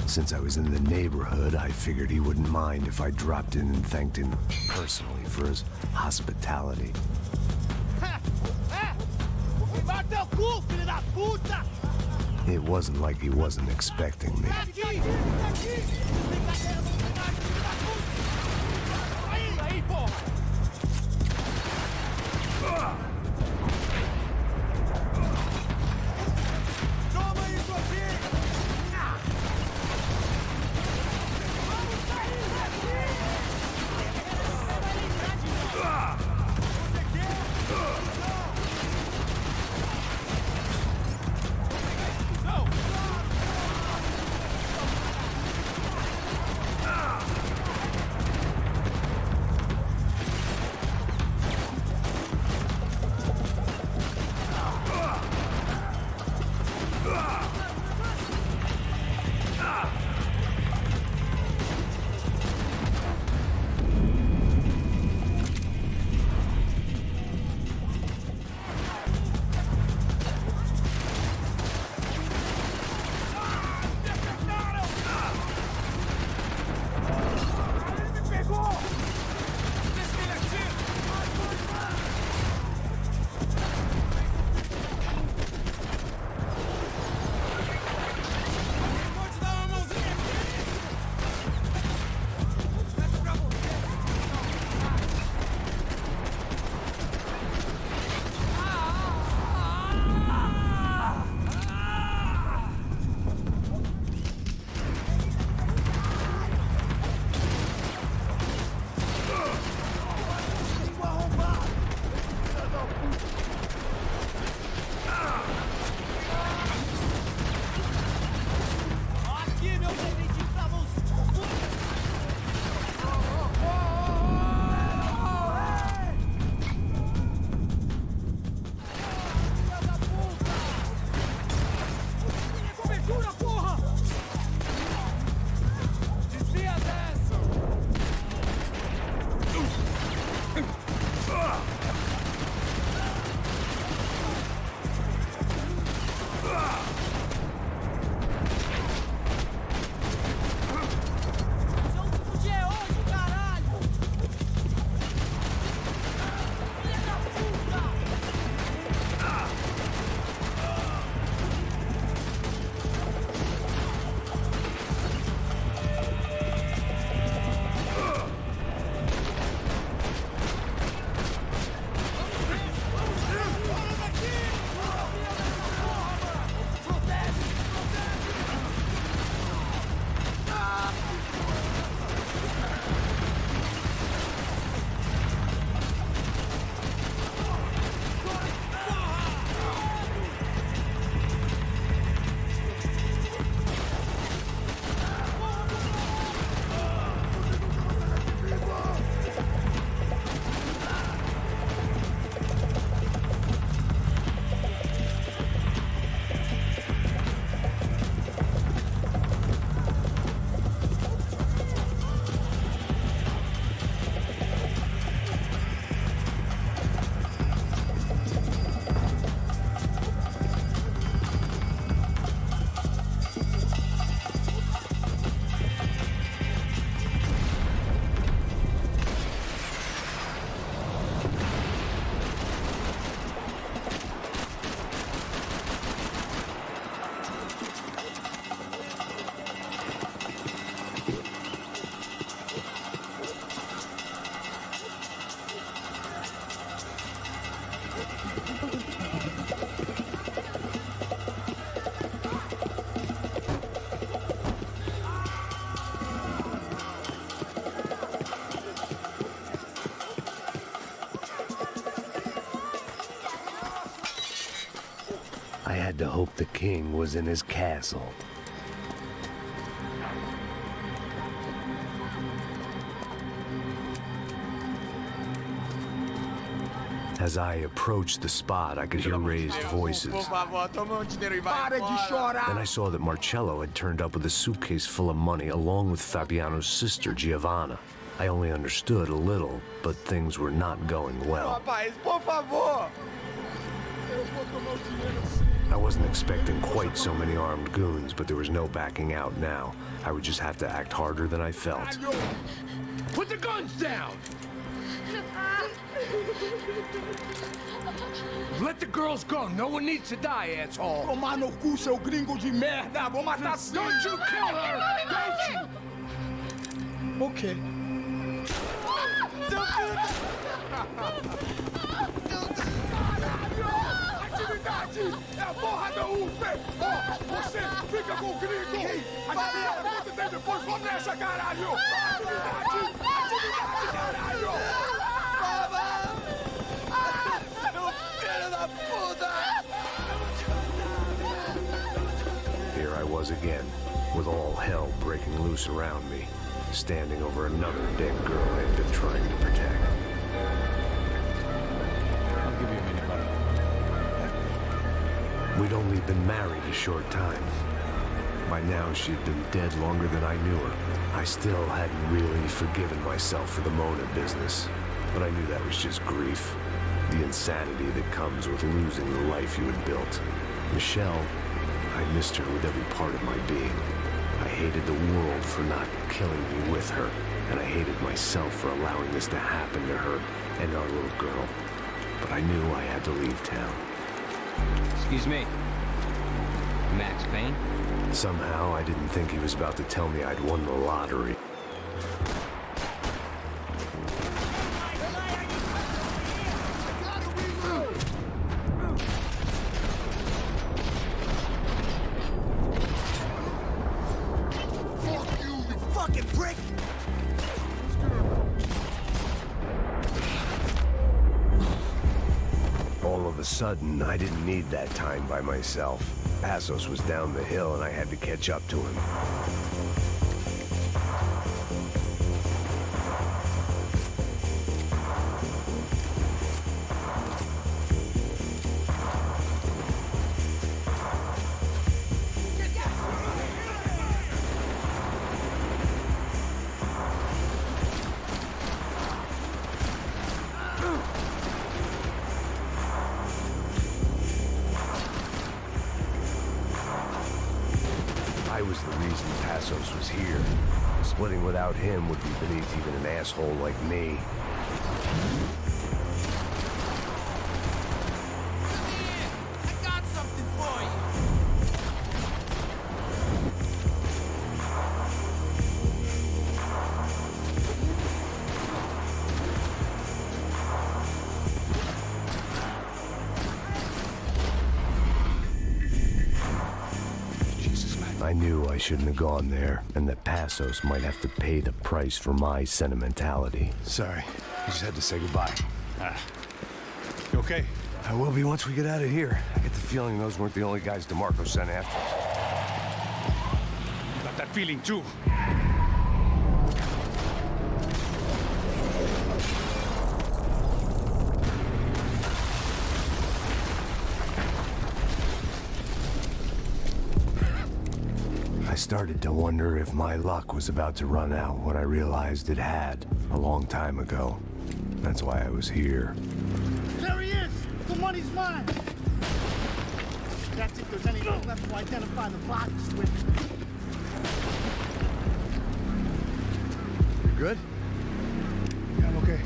Since I was in the neighborhood, I figured he wouldn't mind if I dropped in and thanked him personally for his hospitality. It wasn't like he wasn't expecting me. Aqui, meu presente pra você. Cobertura, porra! Desvia dessa! Seu último dia é hoje, caralho! Filha da puta! I had to hope the king was in his castle. As I approached the spot, I could hear raised voices. Por favor, toma dinheiro e vai Para de embora. chorar! Then I saw that Marcello had turned up with a suitcase full of money along with Fabiano's sister, Giovanna. I only understood a little, but things were not going well. Rapaz, por favor. I wasn't expecting quite so many armed goons, but there was no backing out now. I would just have to act harder than I felt. Put the guns down! Let the girls go. No one needs to die, asshole. Tomar no cu, seu gringo de merda! Vou matar sim! Don't you kill her! Don't you? Ok. Atividade! É a porra da UP! Ó, você fica com o gringo! A gente tem depois, vamos nessa, caralho! Atividade! Atividade, caralho! Filho da puta! Here I was again, with all hell breaking loose around me, standing over another dead girl I had been trying to protect. I'll give you a minute, buddy. We'd only been married a short time. By now, she'd been dead longer than I knew her. I still hadn't really forgiven myself for the Mona business, but I knew that was just grief. The insanity that comes with losing the life you had built. Michelle, I missed her with every part of my being. I hated the world for not killing me with her, and I hated myself for allowing this to happen to her and our little girl. But I knew I had to leave town. Excuse me. Max Payne? Somehow, I didn't think he was about to tell me I'd won the lottery. of a sudden, I didn't need that time by myself. Passos was down the hill and I had to catch up to him. I was the reason Passos was here. Splitting without him would be beneath even an asshole like me. I got something for you. I knew I shouldn't have gone there, and that Passos might have to pay the price for my sentimentality. Sorry, I just had to say goodbye. You okay? I will be once we get out of here. I get the feeling those weren't the only guys DeMarco sent after us. Got that feeling too. I started to wonder if my luck was about to run out when I realized it had a long time ago. That's why I was here. There he is! The money's mine! That's if there's anything left to identify the bodies with. You good? Yeah, I'm okay.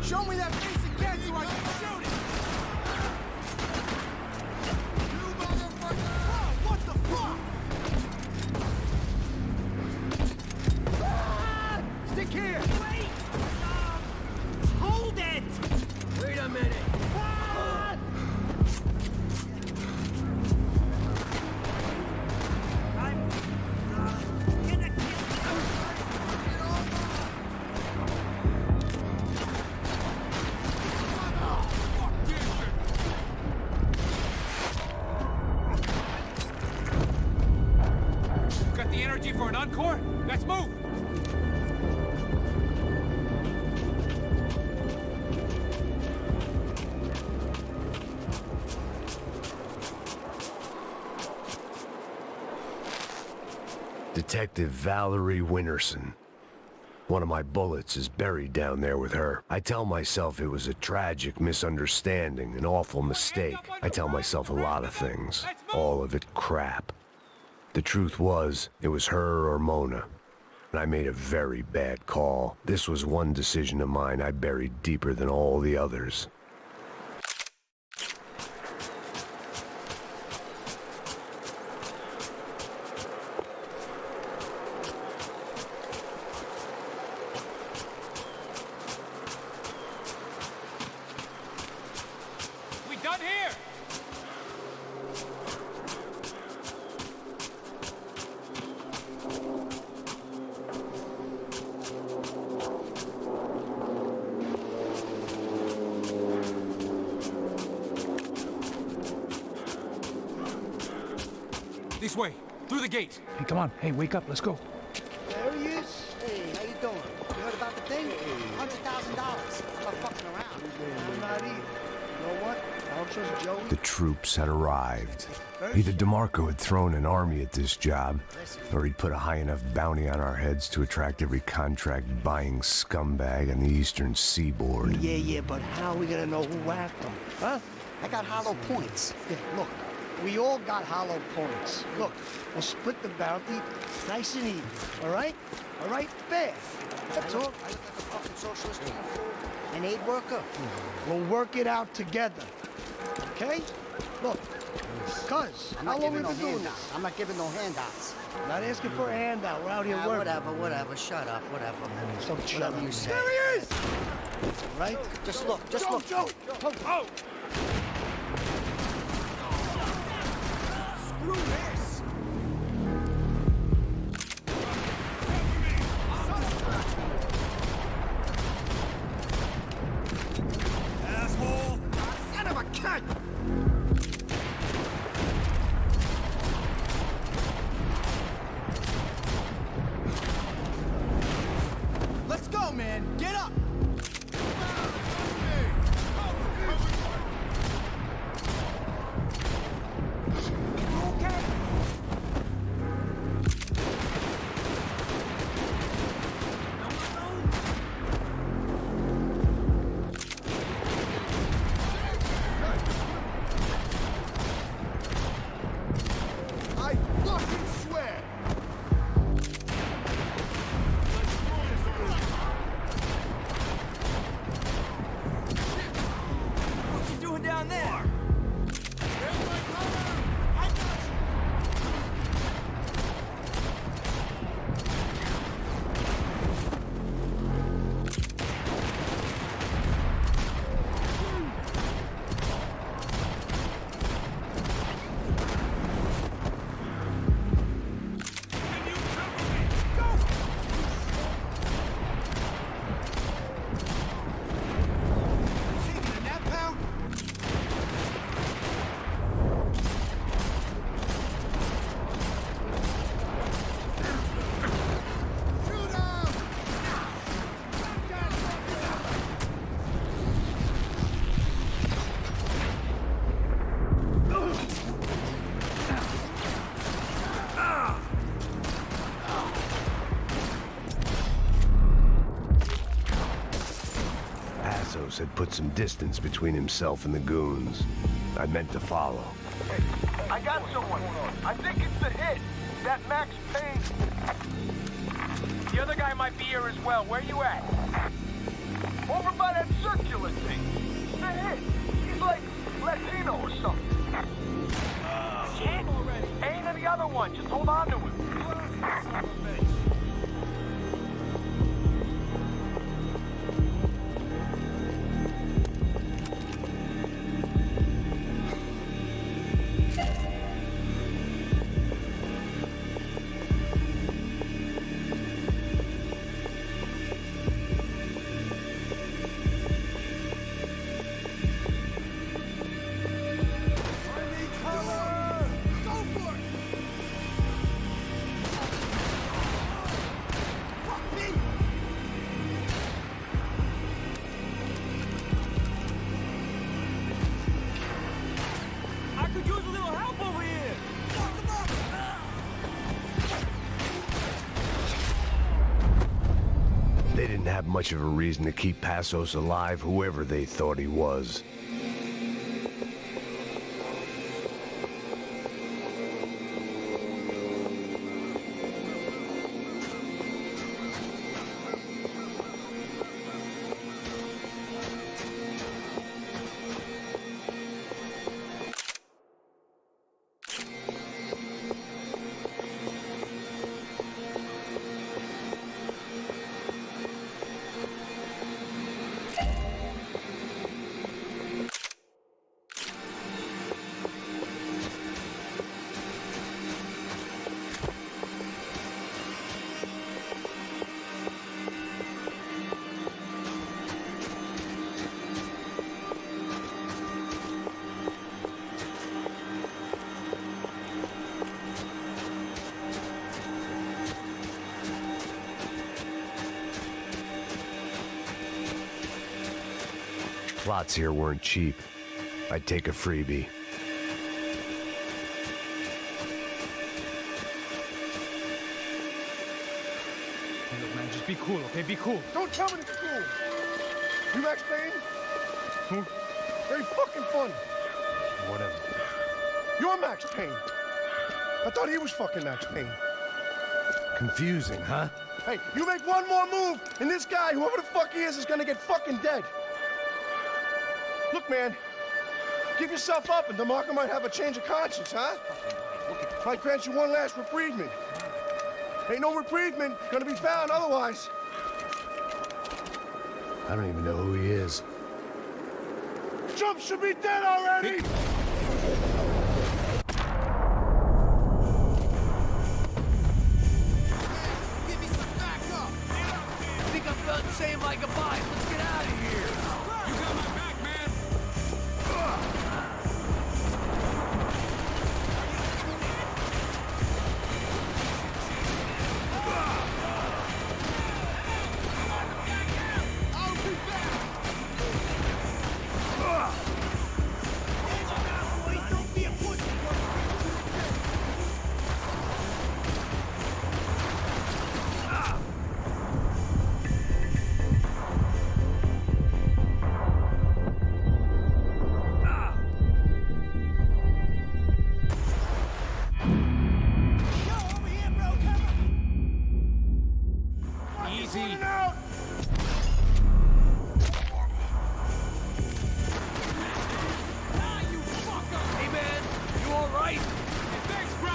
Show me that piece again so I can shoot it! You motherfucker! Whoa, what the fuck? Ah! Stick here! Wait! Hold it! Wait a minute! Ah! For an encore? Let's move! Detective Valerie Winterson. One of my bullets is buried down there with her. I tell myself it was a tragic misunderstanding, an awful mistake. I tell myself a lot of things. All of it crap. The truth was, it was her or Mona. And I made a very bad call. This was one decision of mine I buried deeper than all the others. This way, through the gate. Hey, come on. Hey, wake up. Let's go. There he is. Hey, how you doing? You heard about the thing? $100,000. I'm not fucking around. I'm not either. You know what? I don't trust Joey. The troops had arrived. Either DeMarco had thrown an army at this job, or he'd put a high enough bounty on our heads to attract every contract-buying scumbag on the eastern seaboard. Yeah, but how are we gonna know who whacked them? Huh? I got hollow points. Yeah, look. We all got hollow points. Look, we'll split the bounty nice and even, all right? All right? Fair. That's all. I look like a fucking socialist an aid worker. We'll work it out together, okay? Look, cuz, how long have we been doing this? I'm not giving no handouts. I'm not asking for a handout. We're out here working. Whatever. Shut up. Whatever. So shut Whatever up. you say. There he is! Right? Just look. Joe! Oh! Screw this! Asshole! Son of a cunt! Let's go, man! Get up! I fucking swear! What you doing down there? There's my cover! I got taking a nap, pal? Shoot him! Assos had put some distance between himself and the goons. I meant to follow. I got someone. I think it's the hit. That Max Payne. The other guy might be here as well. Where you at? Over by that circular thing. The hit. He's like Latino or something. Shit. Payne and the other one. Just hold on to him. I need cover! Go for it! have much of a reason to keep Passos alive, whoever they thought he was. Plots here weren't cheap. I'd take a freebie. Hey, look, man, just be cool, okay? Be cool. Don't tell me to be cool. You Max Payne? Who? Very fucking funny. Whatever. You're Max Payne. I thought he was fucking Max Payne. Confusing, huh? Hey, you make one more move, and this guy, whoever the fuck he is gonna get fucking dead. Look, man, give yourself up, and DeMarco might have a change of conscience, huh? Might grant you one last reprievement. Ain't no reprievement gonna be found otherwise. I don't even know who he is. Trump should be dead already! Give me some backup! I think I'm done saying my goodbyes. Let's get out of here! You got my back, man! I'll be back! Don't be a pussy! Easy. Hey man, you all right? Hey, thanks, bro.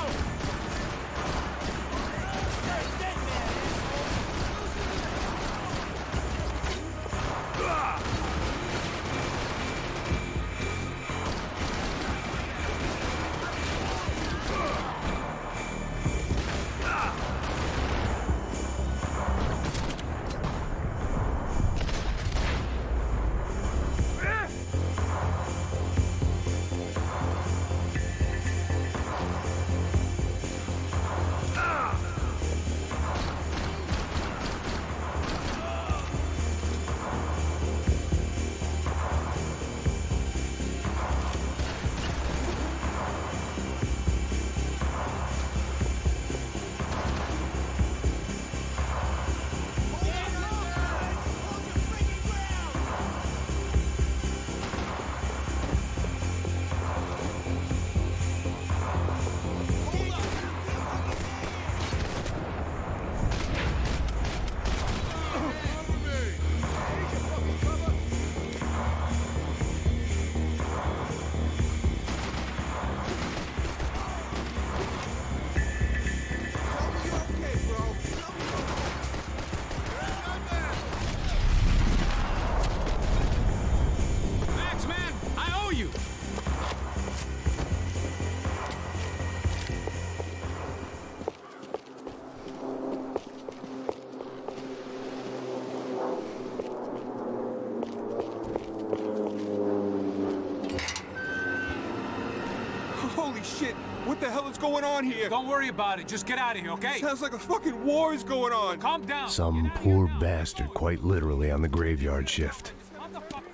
Holy shit! What the hell is going on here? Don't worry about it. Just get out of here, okay? Sounds like a fucking war is going on. Calm down. Some poor bastard, quite literally, on the graveyard shift.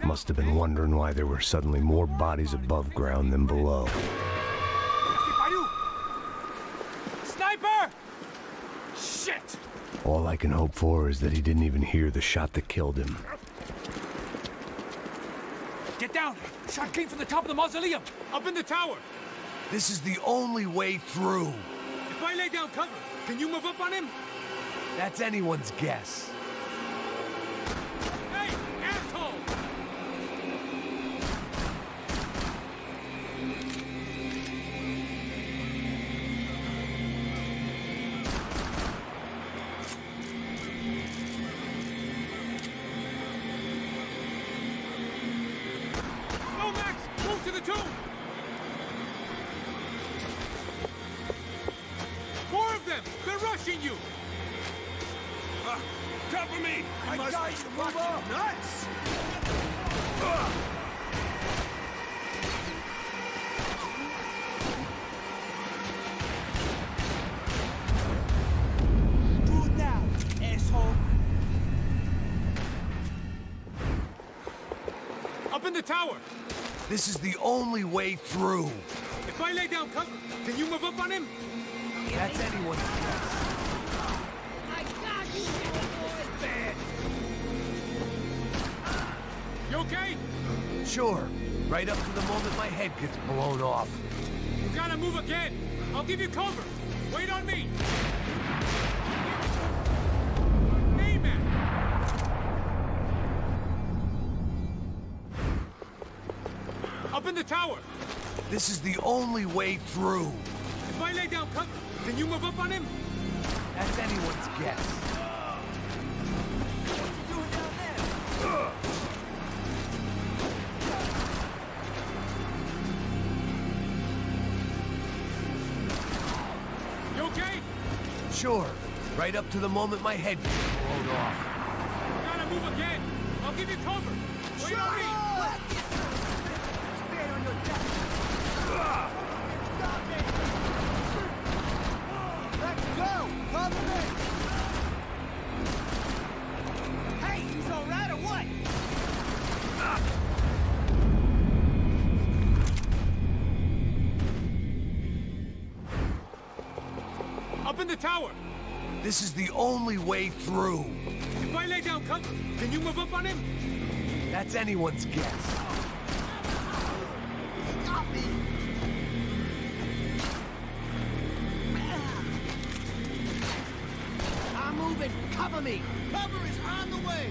Must have been wondering why there were suddenly more bodies above ground than below. Sniper! Shit! All I can hope for is that he didn't even hear the shot that killed him. Get down! Shot came from the top of the mausoleum! Up in the tower! This is the only way through. If I lay down cover, can you move up on him? That's anyone's guess. Hey, asshole! Go, Max! Move to the tomb! More of them! They're rushing you! Cover me! I got you! Move up! Nuts! Do it now, asshole! Up in the tower! This is the only way through. If I lay down cover, can you move up on him? That's anyone's guess. You okay? Sure. Right up to the moment my head gets blown off. You gotta move again. I'll give you cover. Wait on me. Hey, man. Up in the tower. This is the only way through. If I lay down cover, can you move up on him? That's anyone's guess. You okay? Sure. Right up to the moment my head gets blown off. You gotta move again. I'll give you cover. Wait on me. Stand on your deck! Let's go! Cover me! Hey, he's all right or what? Up in the tower. This is the only way through. If I lay down cover, can you move up on him? That's anyone's guess. Stop me! I'm moving! Cover me! Cover is on the way!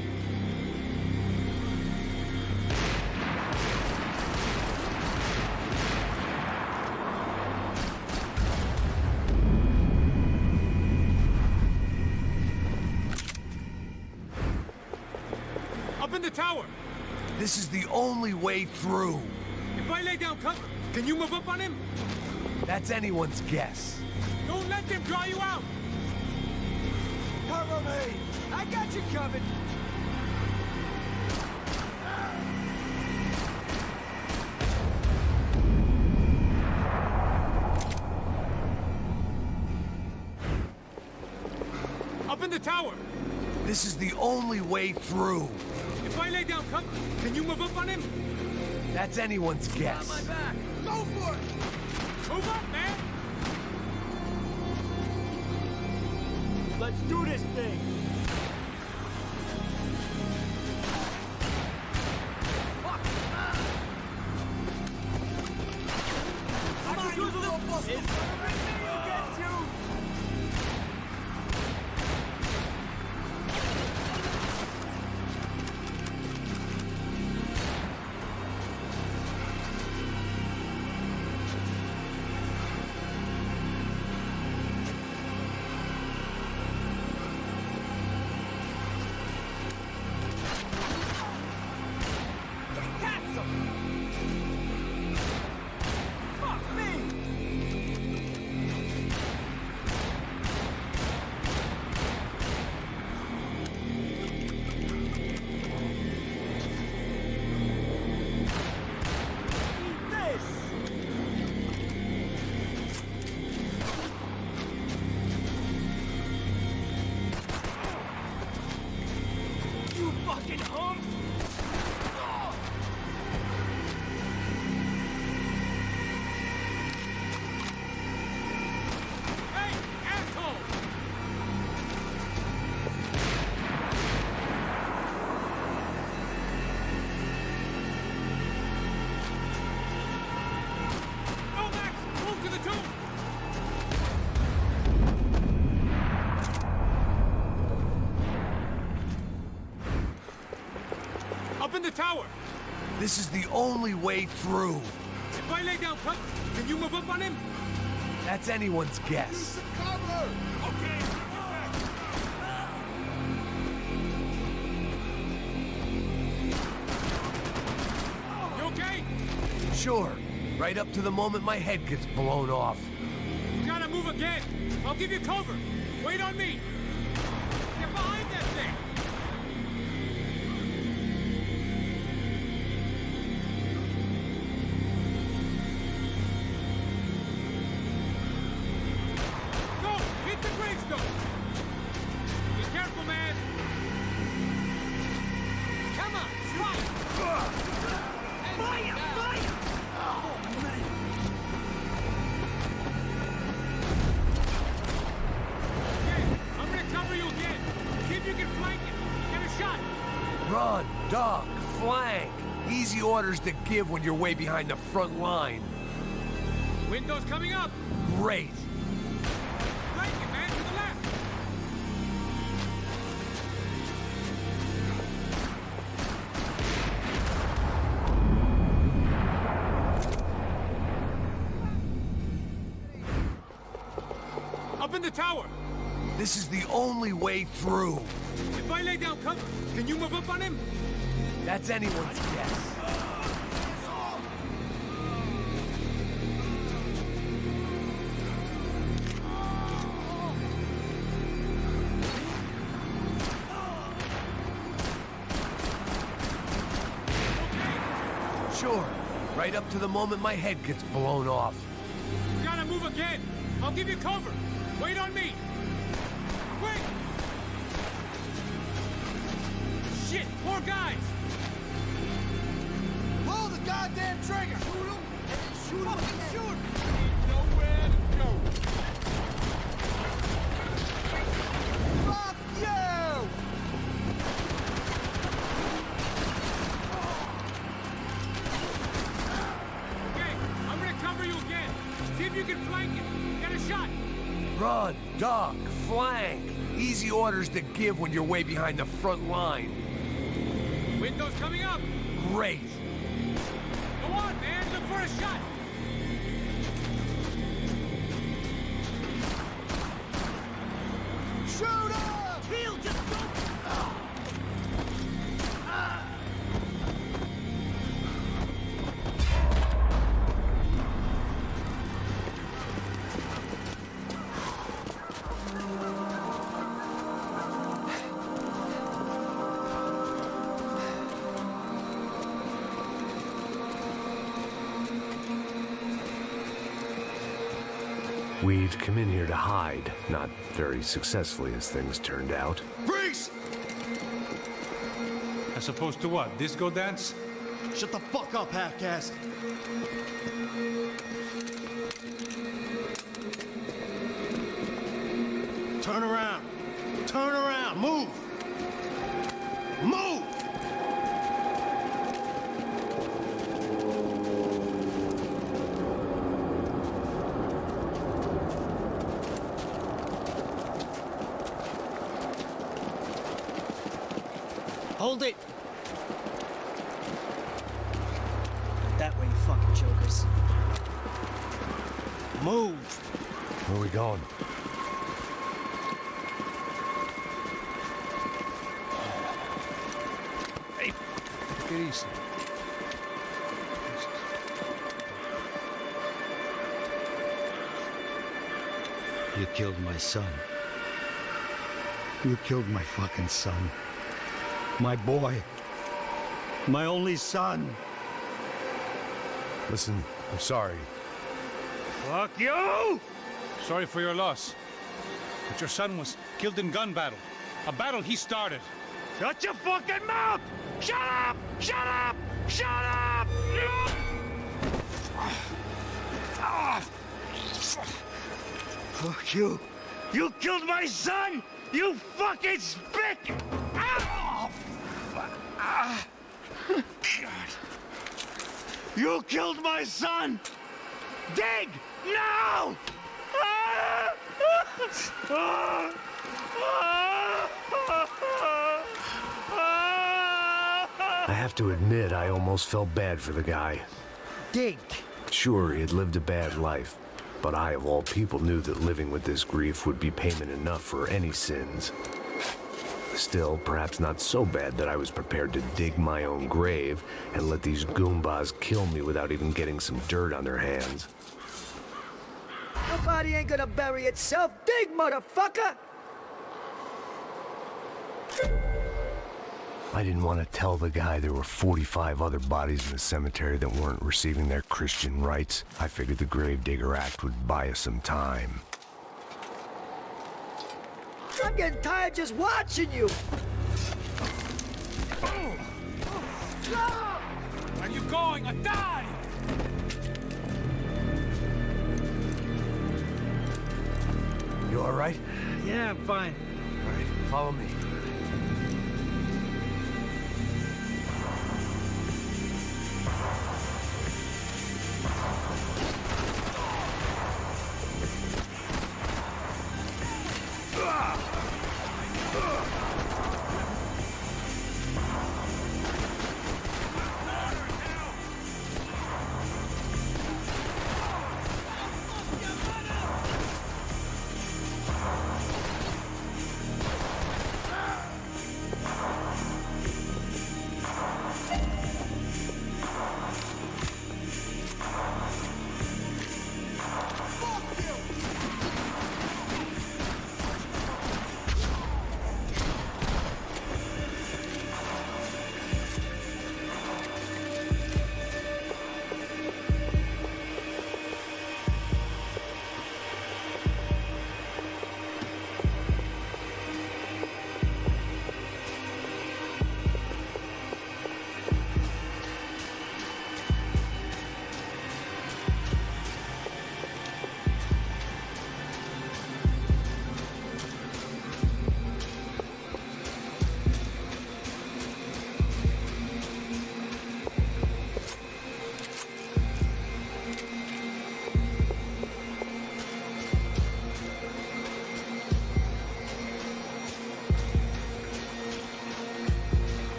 Up in the tower. This is the only way through. If I lay down cover, can you move up on him? That's anyone's guess. Don't let them draw you out. Cover me! I got you covered! Up in the tower. This is the only way through. If I lay down cover, can you move up on him? That's anyone's guess. On my back! Go for it! Move up, man! Let's do this thing! Come on, you little muscle! It's gonna get you! in the tower. This is the only way through. If I lay down cover, can you move up on him? That's anyone's guess. Cover! Okay. You okay? Sure. Right up to the moment my head gets blown off. You gotta move again. I'll give you cover. Wait on me. Get behind that thing. Go! Hit the gravestone! Be careful, man! Come on! Strike! Fire! Fire! Oh, man! Okay, I'm gonna cover you again. See if you can flank it. Get a shot. Run, duck, flank. Easy orders to give when you're way behind the front line. Window's coming up. Great. Flank it, man, to the left. Up in the tower. This is the only way through. If I lay down cover, can you move up on him? That's anyone's guess. Sure. Right up to the moment my head gets blown off. You gotta move again. I'll give you cover. Wait on me. Quick! Shit, more guys. Pull the goddamn trigger. Shoot him. Shoot him. Shoot. Nowhere to go. Fuck you! Okay, I'm gonna cover you again. See if you can flank it. Get a shot. Run, duck, flank. Easy orders to give when you're way behind the front line. Window's coming up. Great. Go on, man. Look for a shot. Shoot up! He'll just go. We'd come in here to hide, not very successfully as things turned out. Freeze! As opposed to what? Disco dance? Shut the fuck up, half-caste. Turn around. Turn around. Move. Move! Hold it! That way, you fucking jokers. Move! Where are we going? Hey, take it easy. You killed my son. You killed my fucking son. My boy. My only son. Listen, I'm sorry. Fuck you! Sorry for your loss. But your son was killed in gun battle. A battle he started. Shut your fucking mouth! Shut up! Shut up! Shut up! Fuck you. You killed my son! You fucking spick! God. You killed my son! Dig! No! I have to admit, I almost felt bad for the guy. Dig. Sure, he had lived a bad life, but I, of all people, knew that living with this grief would be payment enough for any sins. Still, perhaps not so bad that I was prepared to dig my own grave and let these goombas kill me without even getting some dirt on their hands. Your body ain't gonna bury itself. Dig, motherfucker! I didn't want to tell the guy there were 45 other bodies in the cemetery that weren't receiving their Christian rites. I figured the Gravedigger Act would buy us some time. I'm getting tired just watching you. Are you going or die? You all right? Yeah, I'm fine. All right, follow me.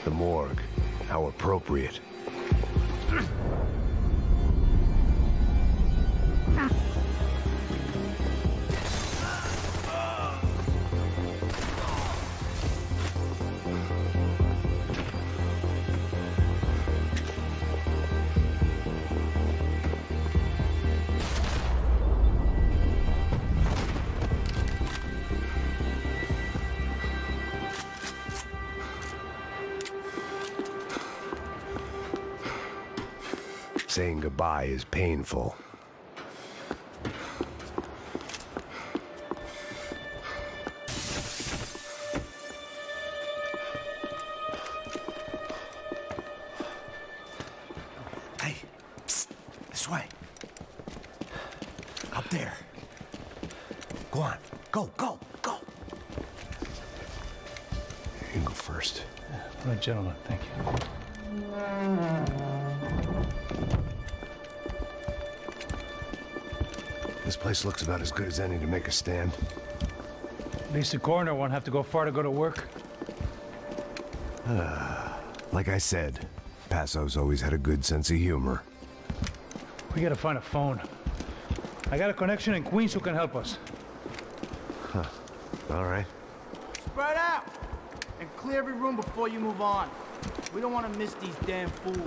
The morgue. How appropriate. Saying goodbye is painful. Hey, psst, this way. Up there. Go on, go, go, go. You can go first. All right, gentlemen, thank you. This place looks about as good as any to make a stand. At least the coroner won't have to go far to go to work. Like I said, Passo's always had a good sense of humor. We gotta find a phone. I got a connection in Queens who can help us. Huh. All right. Spread out and clear every room before you move on. We don't want to miss these damn fools.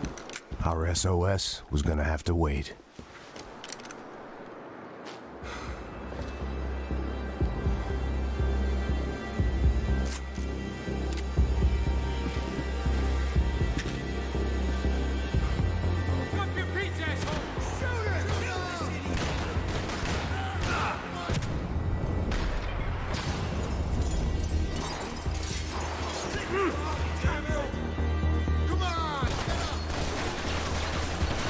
Our SOS was gonna have to wait.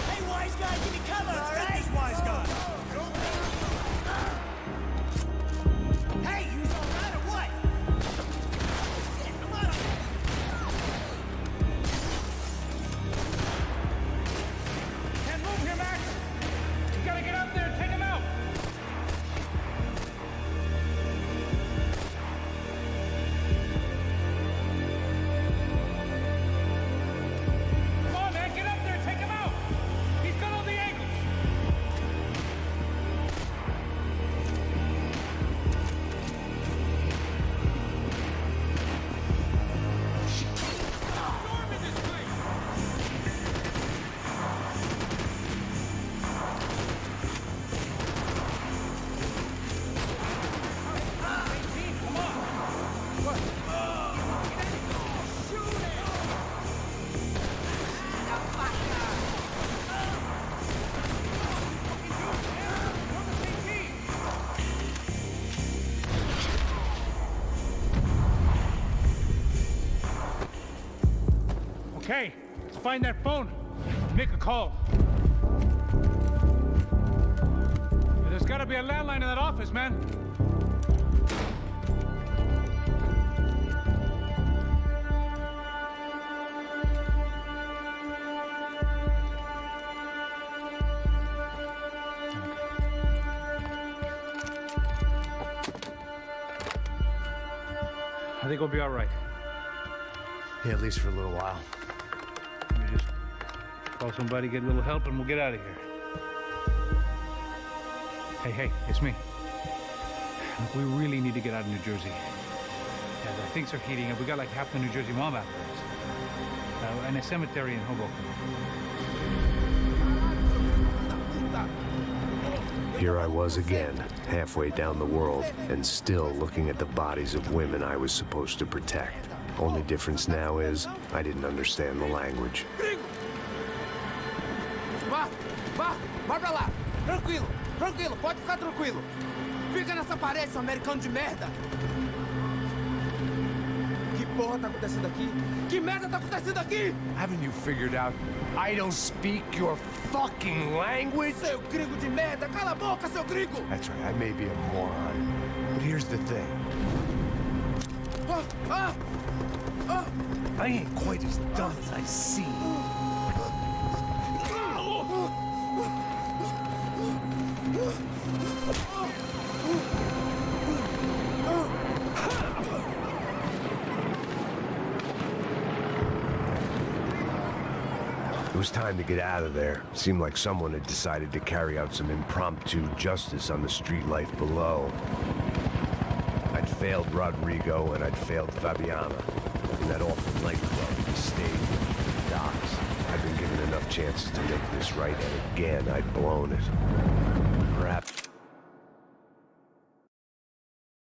Hey, wise guy, give me cover! Okay, let's find that phone. Make a call. There's gotta be a landline in that office, man. I think we'll be all right. Yeah, at least for a little while. Let me just call somebody, get a little help, and we'll get out of here. Hey, it's me. Look, we really need to get out of New Jersey. Yeah, things are heating up. We got like half the New Jersey mob after us. And a cemetery in Hoboken. Here I was again, halfway down the world, and still looking at the bodies of women I was supposed to protect. Only difference now is, I didn't understand the language. Vai pra lá! Tranquilo, pode ficar tranquilo! Fica nessa parede, seu americano de merda! Que porra tá acontecendo aqui? Que merda tá acontecendo aqui? Haven't you figured out I don't speak your fucking language? Seu gringo de merda! Cala a boca, seu gringo! That's right, I may be a moron, but here's the thing. I ain't quite as dumb as I seem. It was time to get out of there. Seemed like someone had decided to carry out some impromptu justice on the street life below. I'd failed Rodrigo and I'd failed Fabiana. In that awful nightclub, the stage, the docks. I'd been given enough chances to make this right, and again, I'd blown it. Perhaps